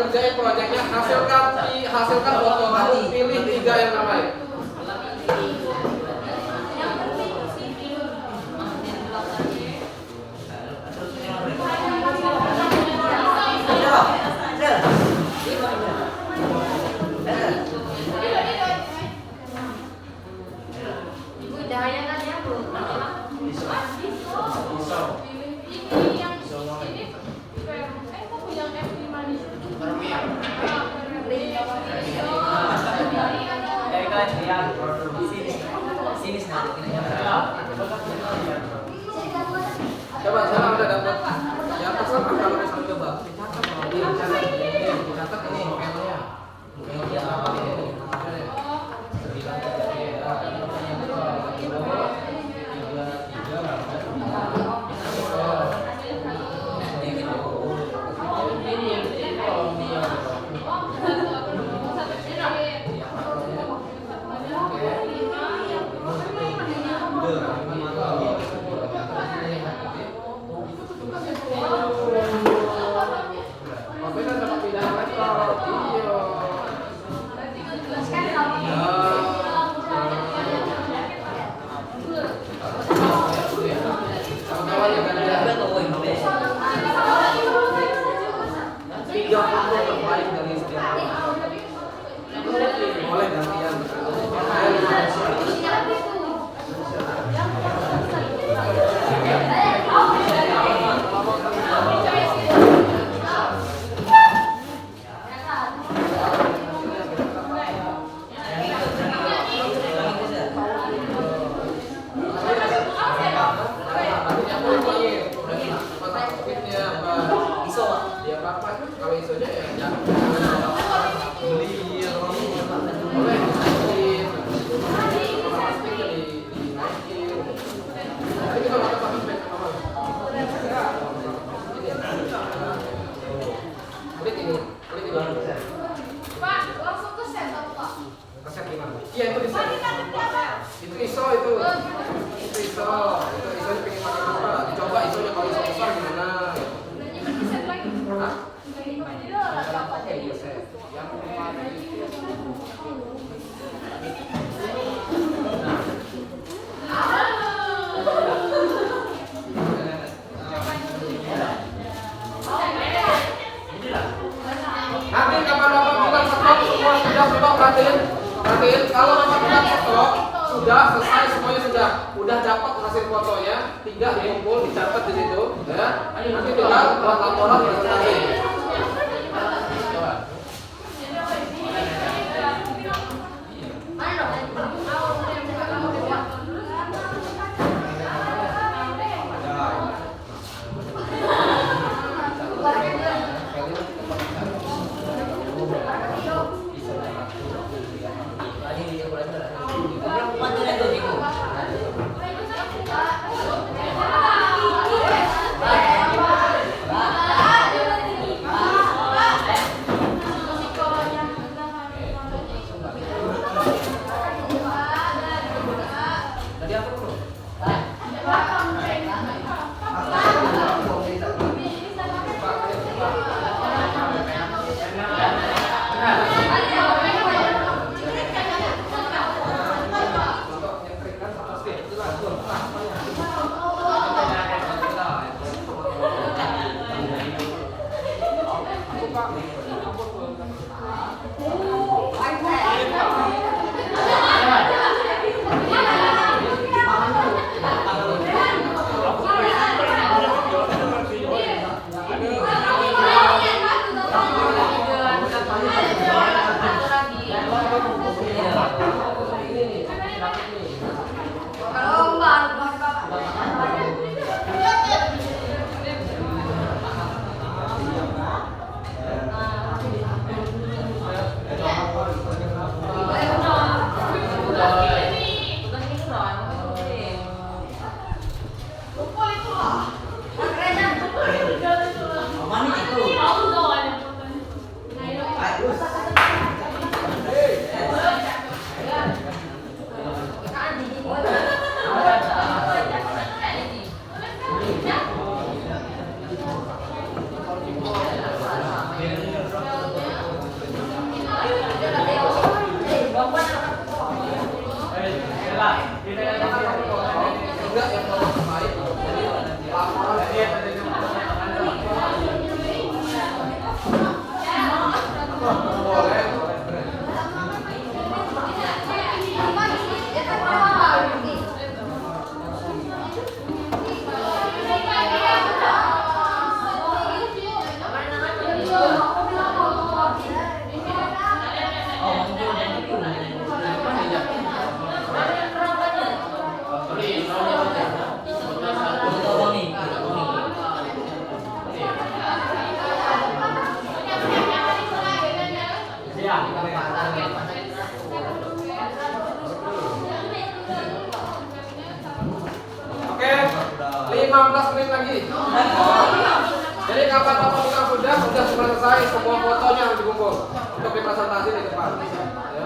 kerjain proyeknya, hasilkan foto kamu, pilih 3 yang terbaik. Coba sekarang udah dapat. Ya terserah kalau misalnya coba. Dicatat ini pennya. Pennya apa ini? Boleh gantian. Kalau isonya ya jangan beli boleh dinaikin, plastiknya dinaikin. Tapi kita nggak pakai spek apa? Kulit ini. Pak, langsung ke set apa Pak? Keset gimana? Iya itu di set. Itu iso itu. Itu iso. Itu isonya pengen pakai apa? Dicoba isonya kalau iso besar gimana? Hah? Nanti kapan Bapak bilang stop, semua sudah stop, perhatiin. Kalau Bapak bilang stop, sudah selesai semuanya sudah dapat hasil fotonya, 3 dikumpul, dicatat di situ, ya. Nanti tinggal buat laporan presentasi. Oke, 15 menit lagi. Jadi kapan-kapan kita sudah selesai semua fotonya harus dikumpul untuk dipresentasi di depan. Ya.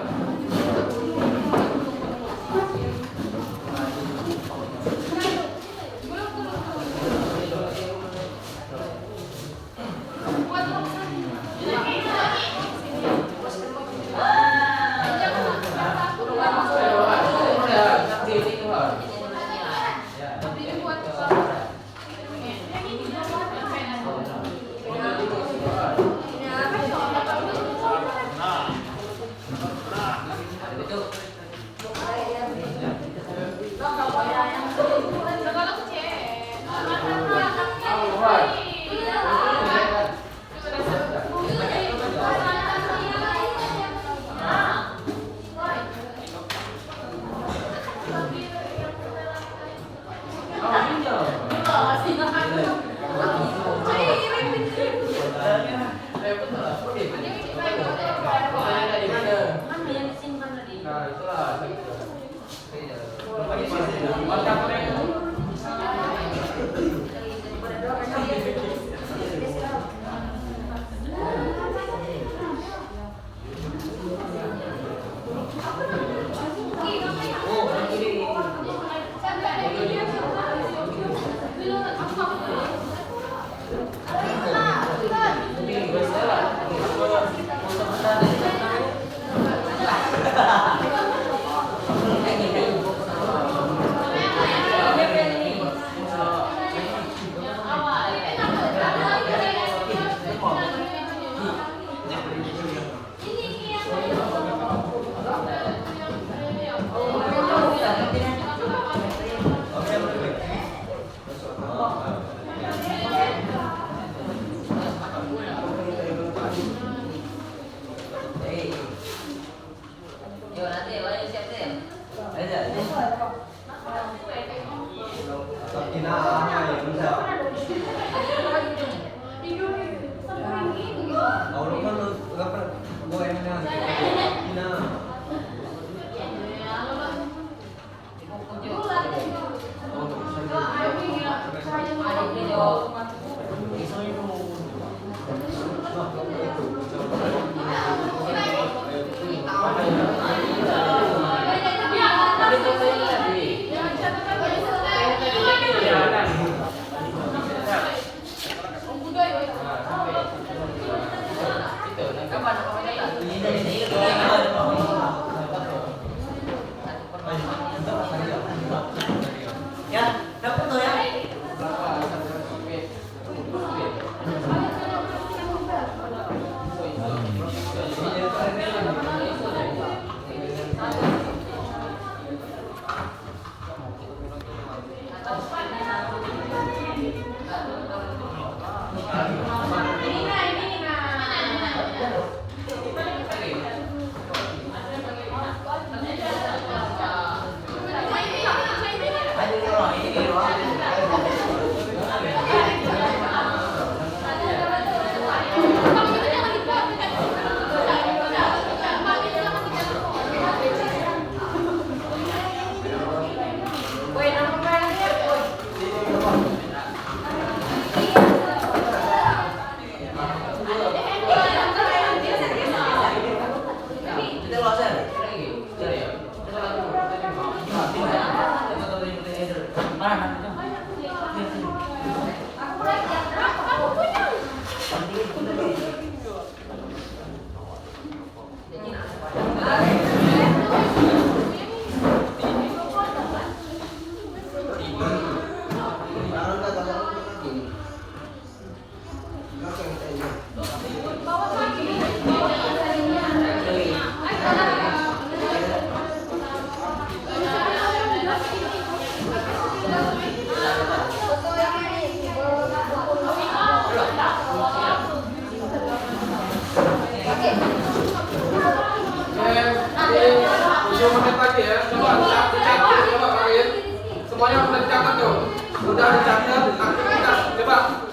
Ingat aktivitas.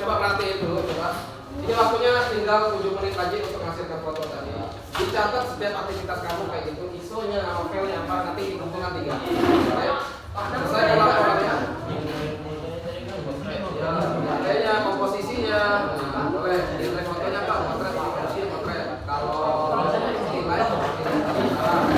Coba perhatiin dulu, coba. Ini waktunya tinggal 7 menit lagi untuk menghasilkan foto tadi. Dicatat setiap aktivitas kamu kayak gitu, ISO-nya, nama filenya apa, nanti dikumpulkan 3. Oke? Selesai dengan laporannya. Kayaknya komposisinya, boleh nilai fotonya Pak, motret, motret. Kalau nilai nama filenya ini 5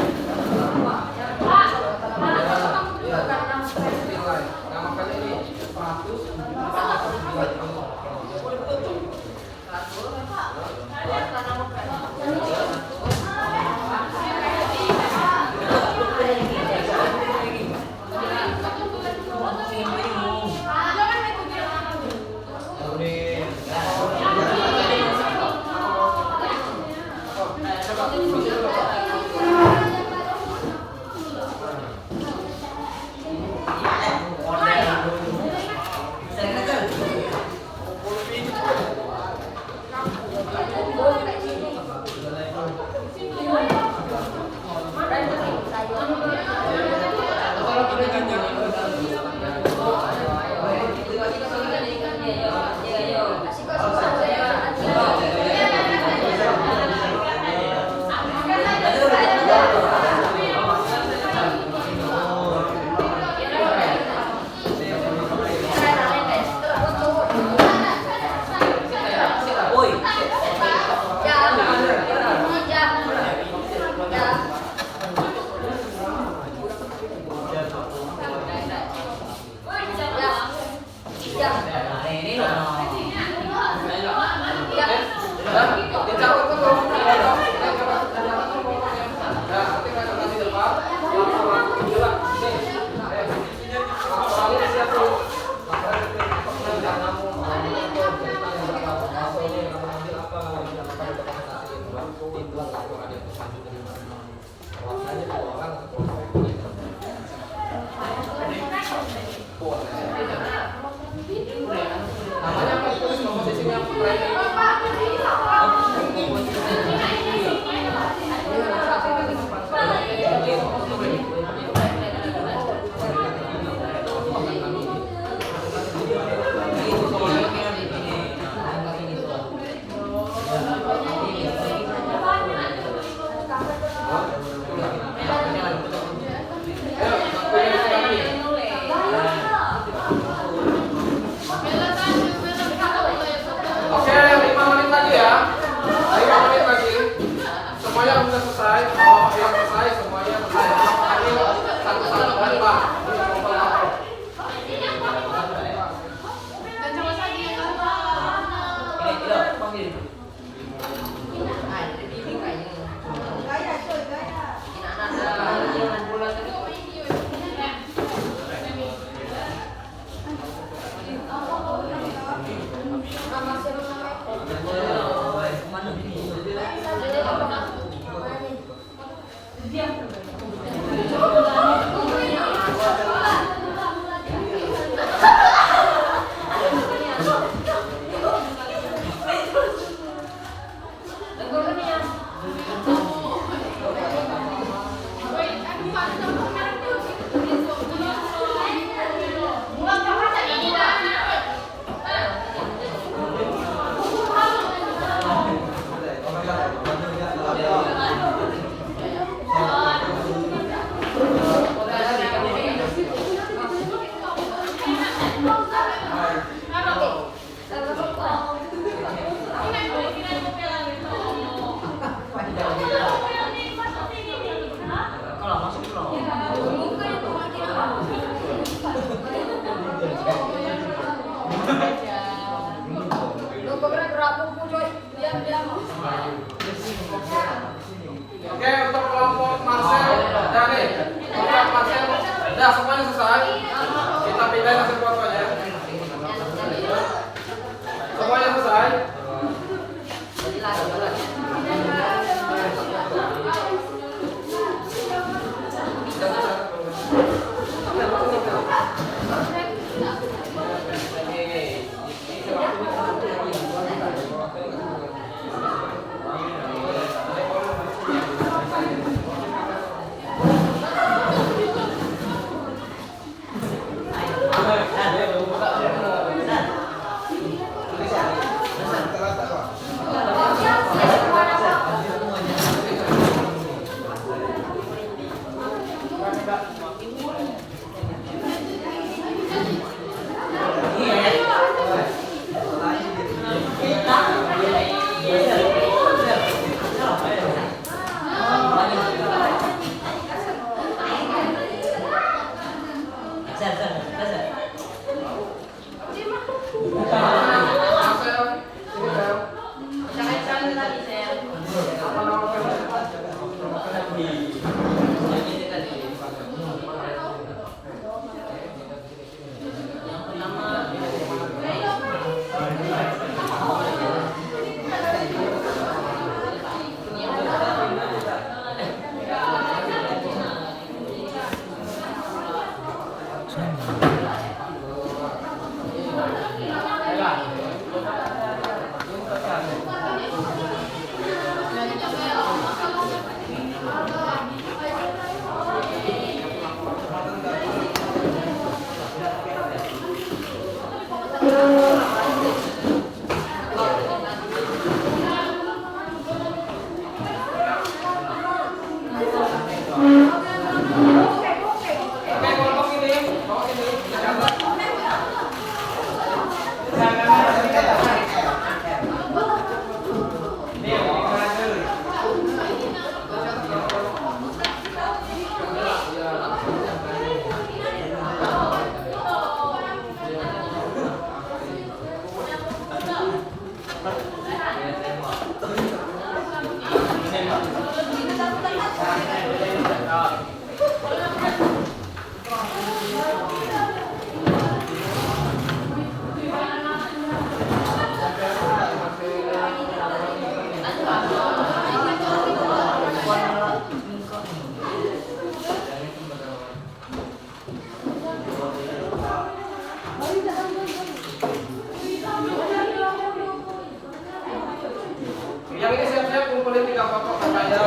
kelompok saya.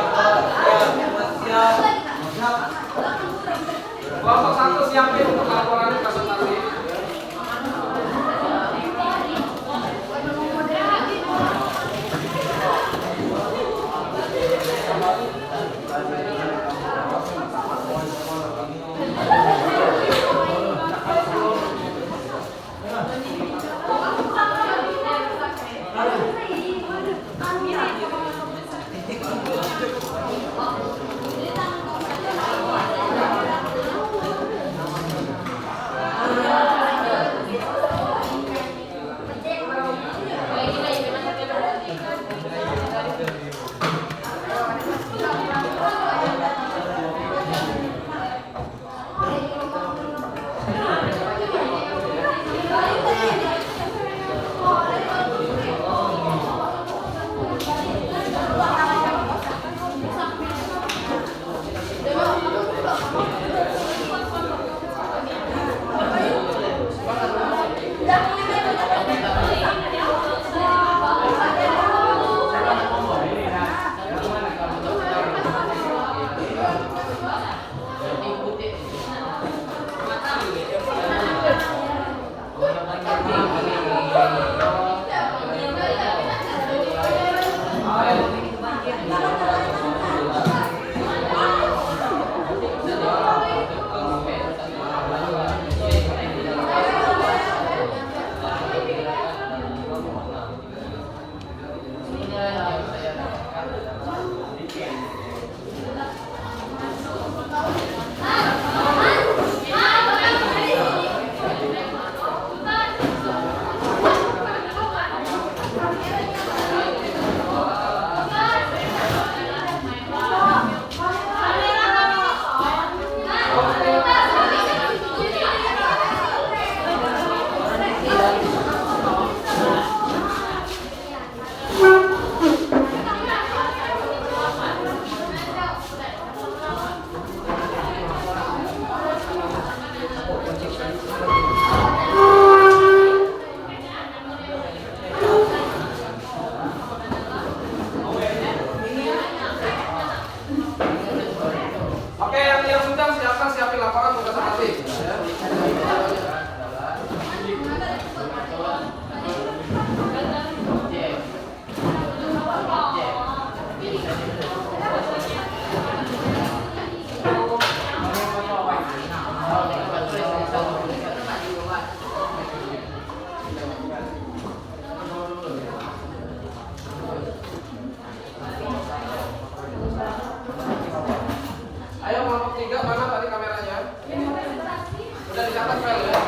Kelompok 1 siapin untuk laporan presentasi. Oke, yang sudah siapkan siapin laporan untuk presentasi. Ayo kelompok 3 mana tadi kameranya? Sudah dicatat file ya?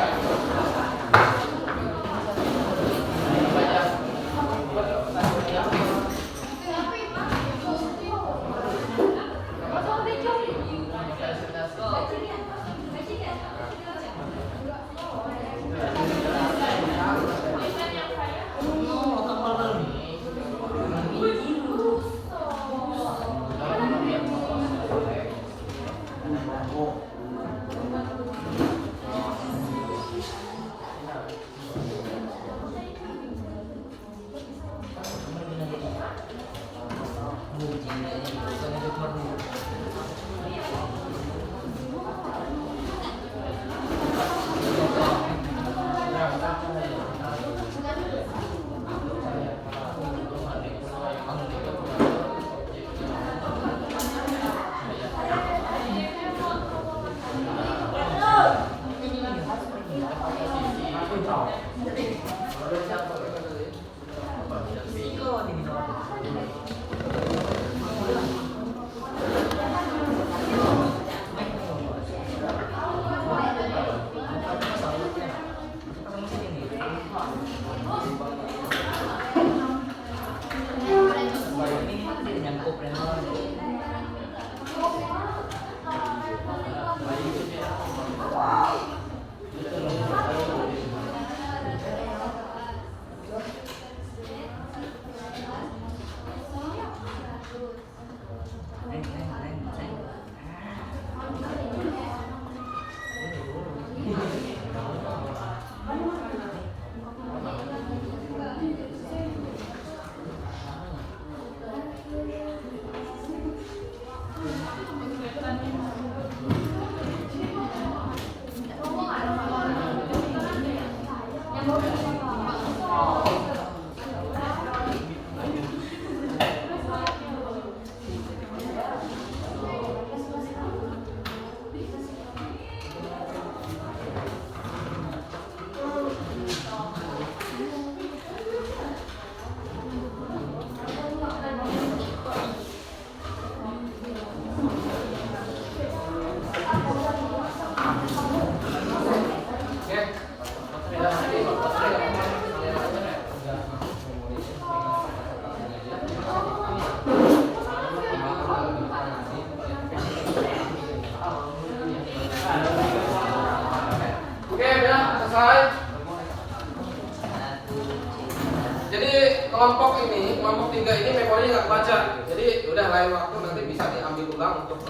Kelompok 3 ini memorinya nggak baca. Jadi udah lain waktu nanti bisa diambil ulang untuk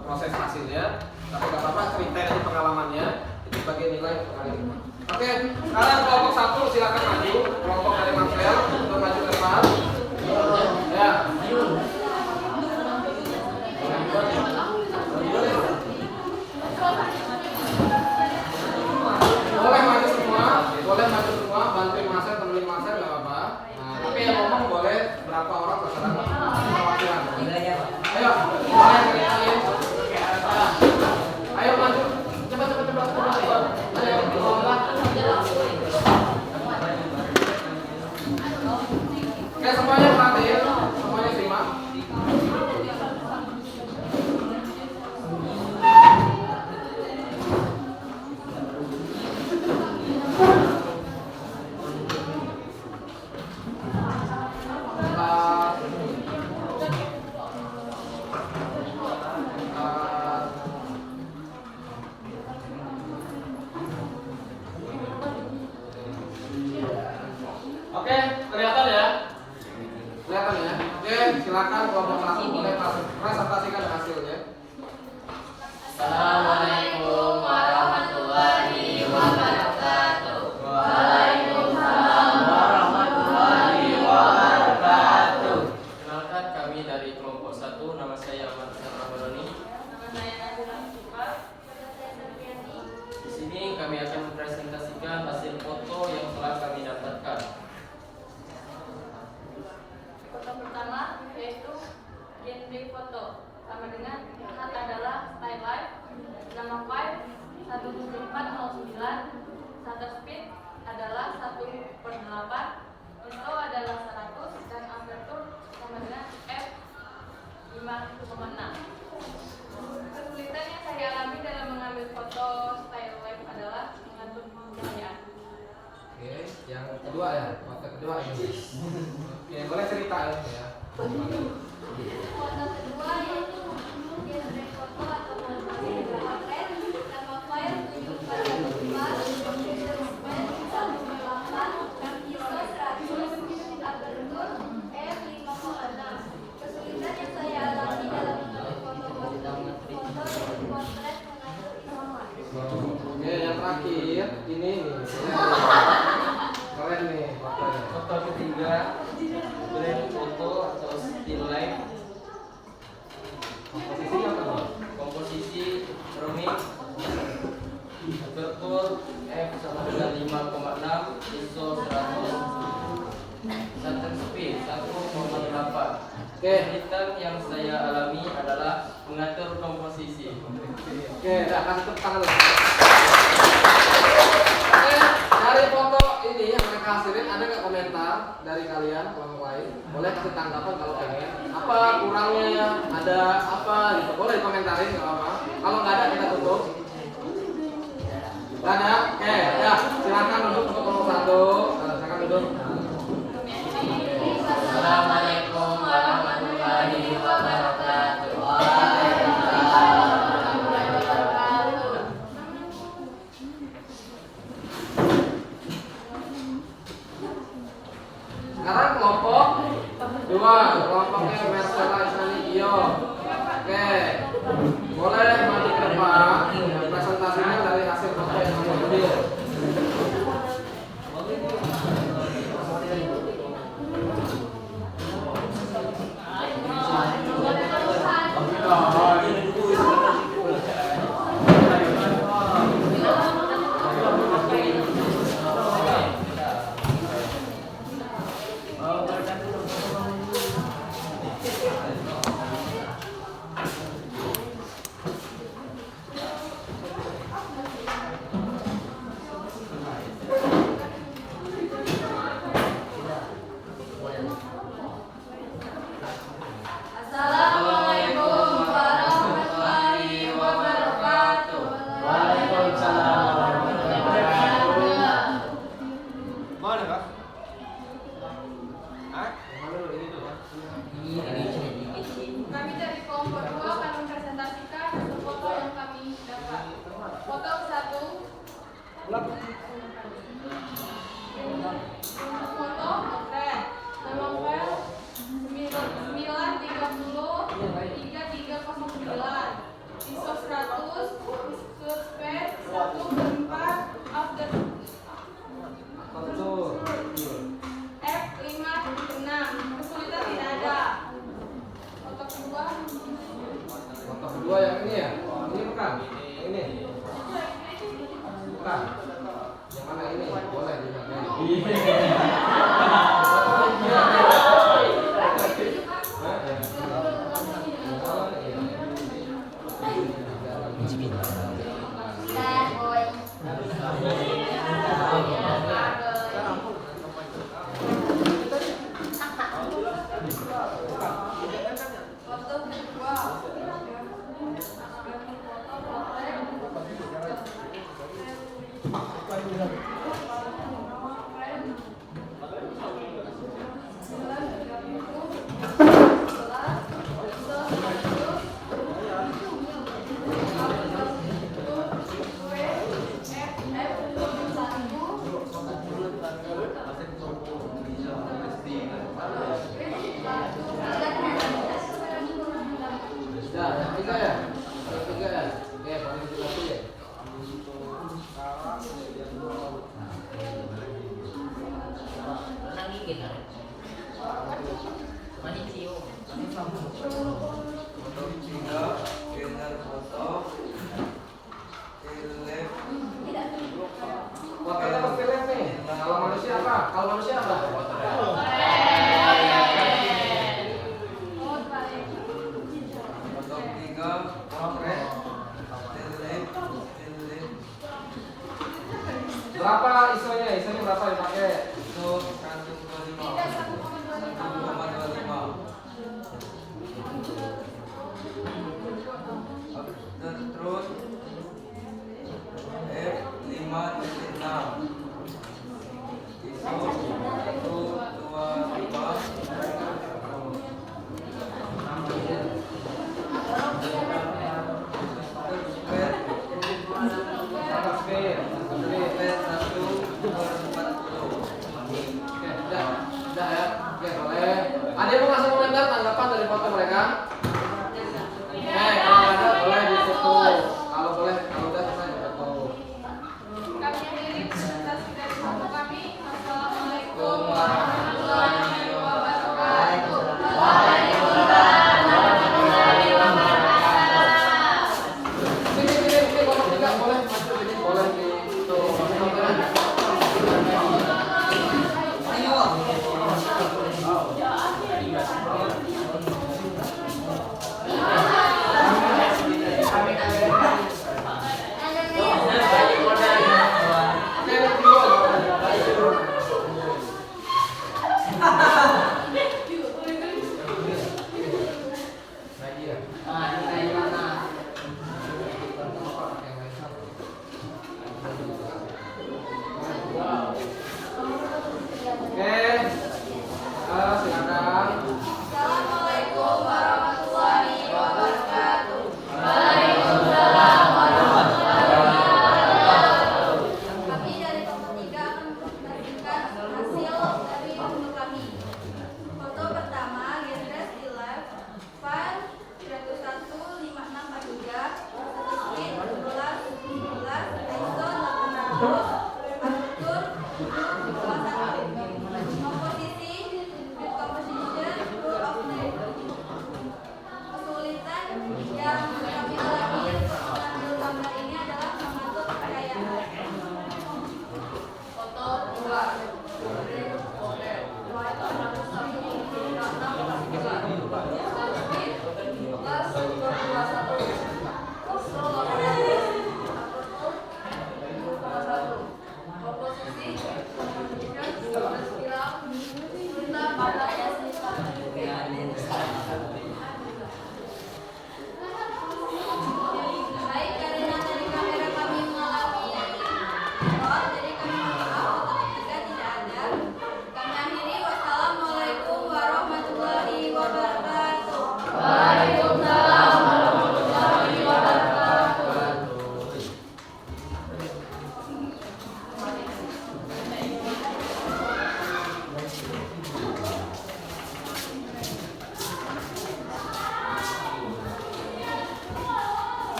proses hasilnya. Tapi nggak apa-apa, cerita ini pengalamannya itu sebagai nilai untuk hari ini. Oke, kalian kelompok 1 silakan maju. Kelompok dari Marcel untuk maju ke depan. Ya. Boleh maju semua, bantuin Marcel, temenin Marcel nggak apa-apa. Tapi yang ngomong boleh berapa orang terserah perwakilan. Ayo, ayo maju, cepat. Ayo, oke, semuanya perhatiin, semuanya simak. Oke, kelihatan ya? Oke, silakan kelompok 1 boleh presentasikan hasilnya. Assalamualaikum warahmatullahi wabarakatuh. Waalaikumsalam warahmatullahi wabarakatuh. Kenalkan, kami dari kelompok 1. Nama saya Ahmad Ramadhani. Nama saya Nazila Siva. Di sini kami akan mempresentasikan hasil foto yang telah kami dapatkan. Foto pertama yaitu genre foto sama dengan hat adalah style life, nama file 17409, shutter speed adalah 1/8, ISO adalah 100 dan aperture sama dengan f5.6. Kesulitan yang saya alami dalam mengambil foto style life adalah mengatur pencahayaan. Oke, yang kedua ya, foto kedua ini. Oke, boleh cerita ya. Foto kedua yaitu genre foto atau portrait, nama file 7405, shutter speed 1/8, ISO 100, aperture f5.6. Kesulitan yang saya alami dalam mengambil foto yaitu portrait mengatur isoman. Oke, yang terakhir ini nih. Keren nih fotonya. Foto ketiga, brand foto atau still life. Komposisinya apa nih? Komposisi roaming, aperture f sama dengan 5,6, ISO 100, shutter speed 1,8. Kesulitan yang saya alami adalah mengatur komposisi. Oke, udah kasih tepuk tangan dulu. Oke, dari foto ini yang mereka hasilin ada nggak komentar dari kalian kelompok lain? Boleh kasih tanggapan kalau pengen. Apa kurangnya? Ada apa gitu? Boleh komentarin nggak apa-apa. Kalau nggak ada kita tutup. Nggak ada? Oke, ya silakan duduk untuk kelompok 1. Silakan duduk. Assalamualaikum warahmatullahi wabarakatuh. Sekarang kelompok 2, kelompoknya Marcella Isnani Gio. Oke, boleh maju ke depan. Presentasinya dari hasil foto yang kamu ambil. kak? Hah? Kami dari kelompok 2 akan mempresentasikan hasil foto yang kami dapat. Foto 1. Untuk foto potret. Nama file 930-3309. ISO 100, suspend 1/4 after F5/6. Kesulitan tidak ada. Foto kedua. Foto kedua yang ini ya? Ini bukan? Ini? Bukan? Yang mana ini? Boleh dilihat. Foto kedua. Sudah, yang ketiga ya? Yang ketiga ya? Oke, paling kita pilih. Foto apa film nih? Kalau manusia apa? Kalau manusia apa? Berapa ISO-nya? ISO-nya berapa dipakai? ISO 125. Tidak 1,25. Terus F5.6 ISO 1/40. Sudah ya? Oke, boleh. Ada yang mau ngasih komentar tanggapan dari foto mereka? Kalau ada boleh di foto. Kalau boleh, kalau udah kita di foto. Kami akhiri presentasi dari foto kami. Assalamualaikum warahmatullahi wabarakatuh. Sini, foto tiga boleh masuk ini boleh di foto.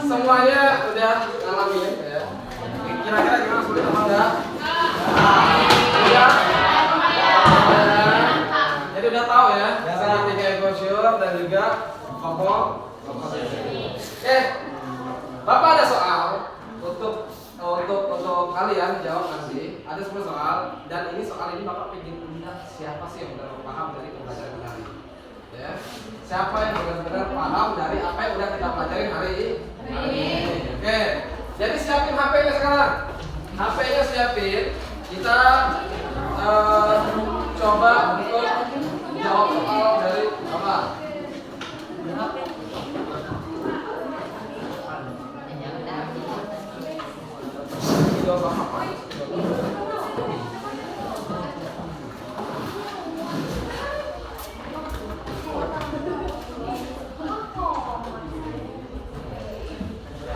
Semuanya udah ngalamin ya. Kira-kira gimana, sulit apa enggak? Udah? Jadi udah tahu ya, segitiga equation dan juga komposisi. Bapak ada soal untuk kalian jawab nanti. Ada 10 soal dan ini soal ini Bapak ingin lihat siapa sih yang benar paham dari pembelajaran hari ini. Ya. Siapa yang benar-benar paham dari apa yang udah kita pelajarin hari ini. Oke. Jadi siapin HP-nya sekarang. HP-nya siapin. Kita coba untuk jawab soal dari Bapak.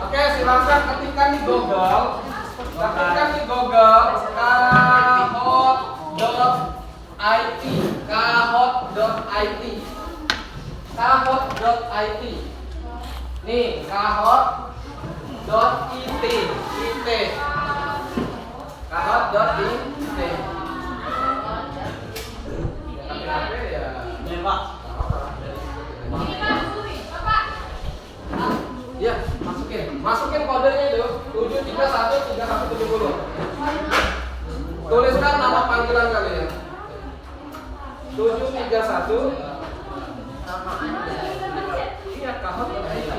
Oke, silakan ketikkan di Google. Ketikkan di Google kahot.it. Kahot.it. Kahot.it. Nih, kahot.it. Kahot.it. Tapi ya. Ya, Pak. Ini Pak, Suri, Bapak. Iya, masukin kodenya itu 7313170. Tuliskan nama panggilan kalian. 731. Iya, kahot.it.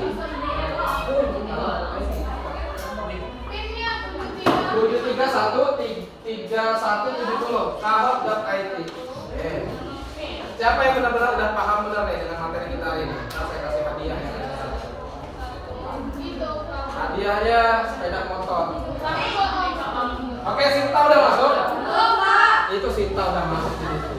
Pinnya 7313170 kahot.it. Siapa yang benar-benar udah paham benar nih dengan materi kita hari ini? Nah, saya kasih hadiah ya. Hadiahnya sepeda motor. Oke, Sinta udah masuk? Belum, Pak. Itu Sinta udah masuk di situ.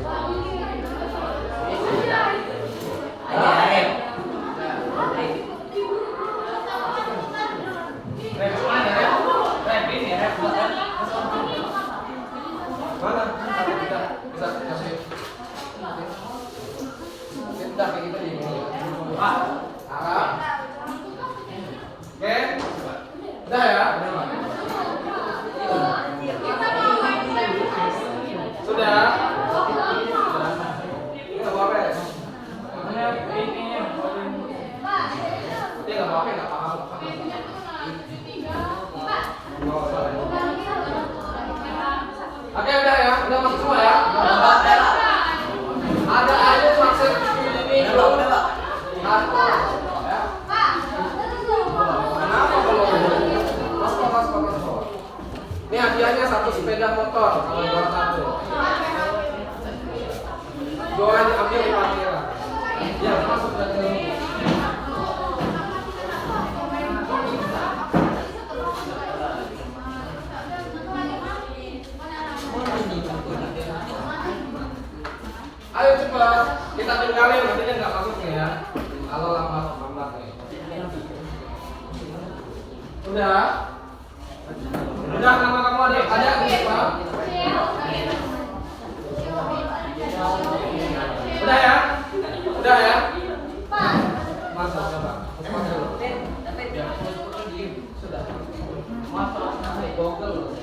Mana? Bisa kasih. Udah kayak gitu di Arab. Oke. Udah ya? Sudah? Ini nggak apa-apa ya? Dia nggak apa-apa, nggak paham. Oke, udah ya? Udah masuk semua ya? Ada aja maksud ini belum? Kenapa belum? Mas. Ini hadiahnya satu sepeda motor kalau jual satu. Jualnya ambil di parkiran. Ya, masuk dari ayo cepat, kita tinggalin nantinya nggak masuk nih ya. Kalau lambat nih. Udah? Udah, nama kamu ada siapa? Udah ya? Udah ya? Masuk coba. Sudah. Masuk Google.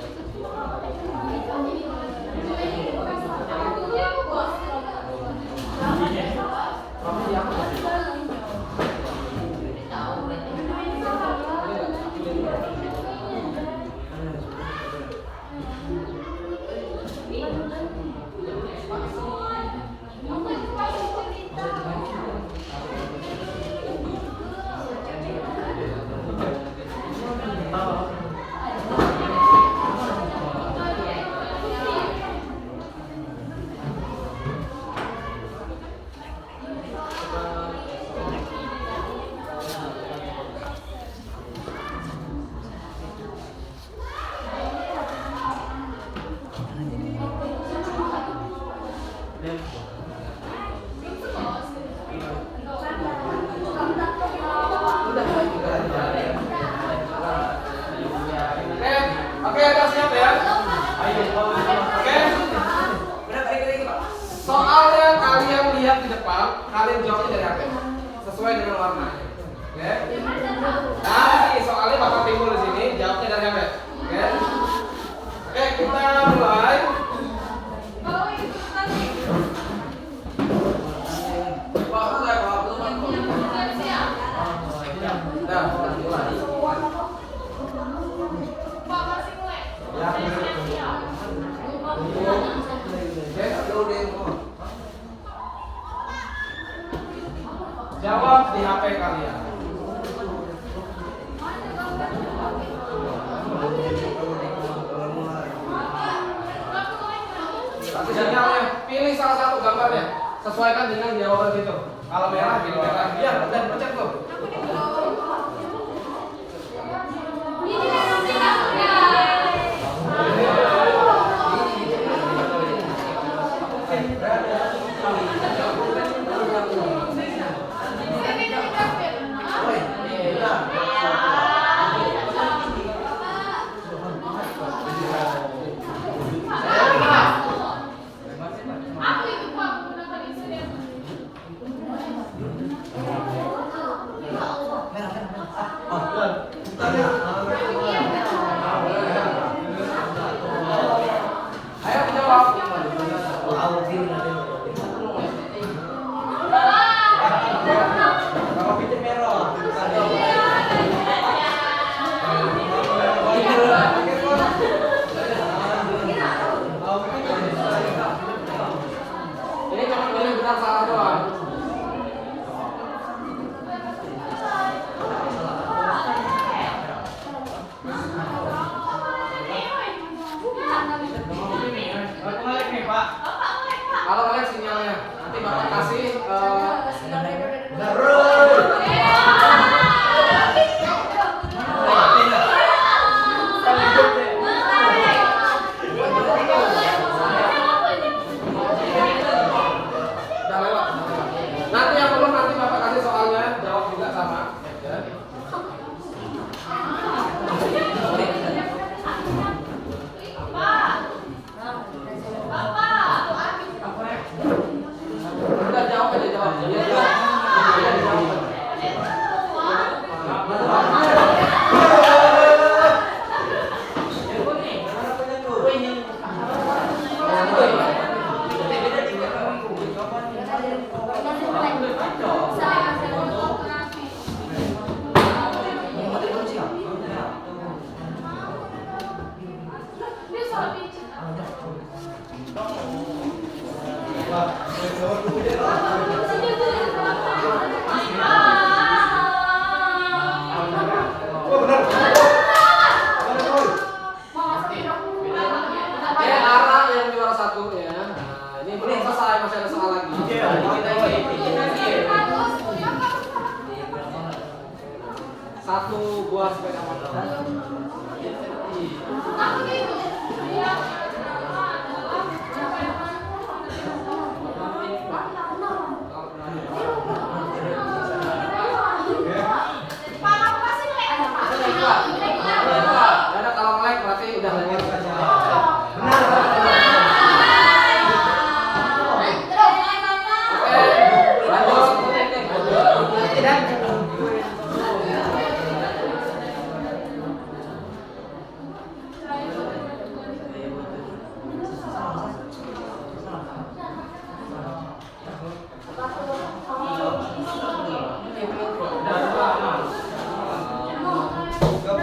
Oke, udah siap ya? Oke. Soalnya kalian lihat di depan, kalian jawabnya dari apa? Sesuai dengan warnanya. Oke? Nah, sudah mulai. Pak masih mulai. Ya, jawab di HP kalian. Kasih sinyalnya, pilih salah satu gambarnya, sesuaikan dengan jawaban itu. Kalau merah, pilih merah. Iya, dan pencet tuh. Ini nanti kamunya. Aku ikut Pak menggunakan insiden. Ayo dijawab. Ini cuma pilih benar salah doang. Kalau kalian sinyalnya, nanti bapak kasih udah lewat. Nanti yang belum nanti bapak kasih soalnya, jawab juga sama. Ya. Udah jawab aja jawab. Iya, jawab. Iya, dijawab. Dia salah bicara. Ara yang juara satu ya. Nah, ini belum selesai, masih ada soal lagi. Satu buah sepeda motor. Aku gitu. Iya. Pak, aku pasti melek. Ya udah, kalau nge-like berarti udah lewat. Oke, lanjut.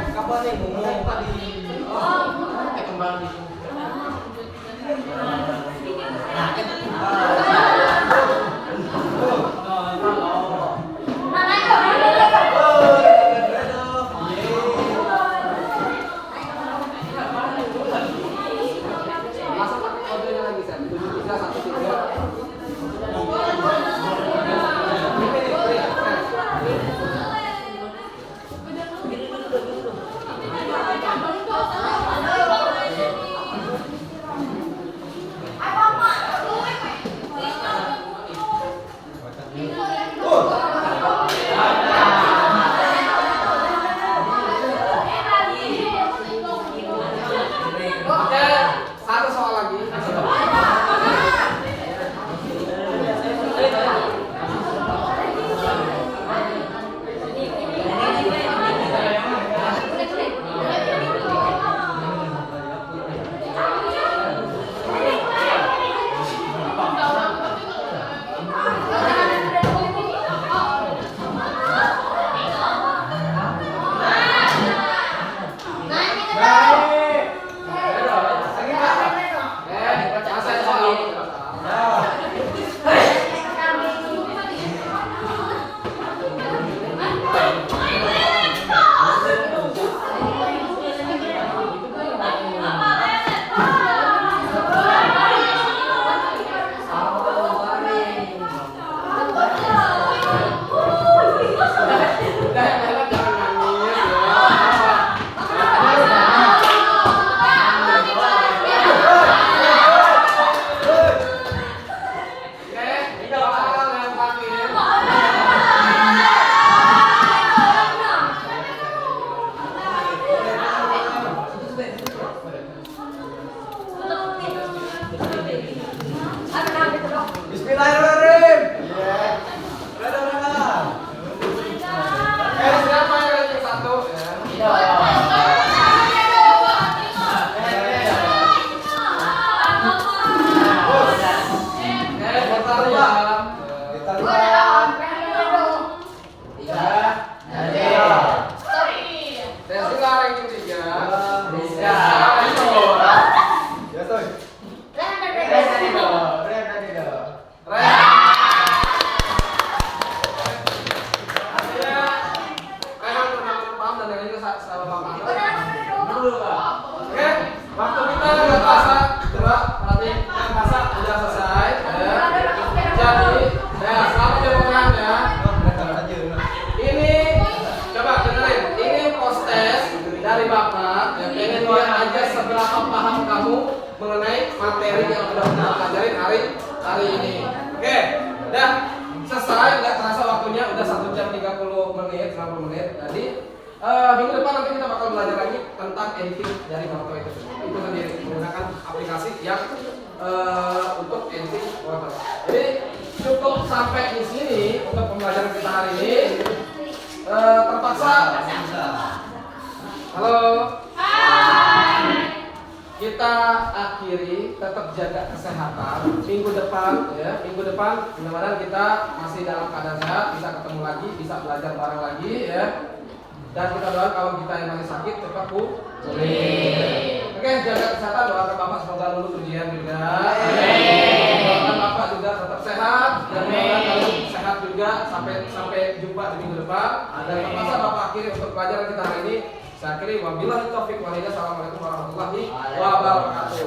Kapan nih ngomong tadi? Kembang di Langsung pakai kodenya lagi, Sen. 7313. nanya sama Bapak. Dulu, Pak. Oke, waktu kita nggak terasa, coba perhatiin, nggak terasa udah selesai. Ya. Jadi, ya selamat jawaban ya. Ini coba dengerin, ini post test dari Bapak. Ya, pengen lihat aja seberapa paham kamu mengenai materi yang sudah kita pelajarin hari ini. Oke, dah selesai, nggak terasa waktunya udah 1 jam 30 menit, 90 menit. Jadi minggu depan nanti kita bakal belajar lagi tentang editing dari foto itu sendiri menggunakan aplikasi yang untuk editing foto. Jadi cukup sampai di sini untuk pembelajaran kita hari ini. Terpaksa. Halo. Kita akhiri, tetap jaga kesehatan. Minggu depan mudah-mudahan kita masih dalam keadaan sehat, bisa ketemu lagi, bisa belajar bareng lagi ya. Dan kita doakan kalau kita yang masih sakit cepat pulih. Oke, jaga kesehatan, doakan Bapak semoga lulus ujian juga. Doakan Bapak juga tetap sehat dan mudah-mudahan kalian sehat juga sampai jumpa di minggu depan. Dan terpaksa Bapak akhiri untuk pelajaran kita hari ini. Saya akhiri wabillahi taufiq wal hidayah. Assalamualaikum warahmatullahi wabarakatuh.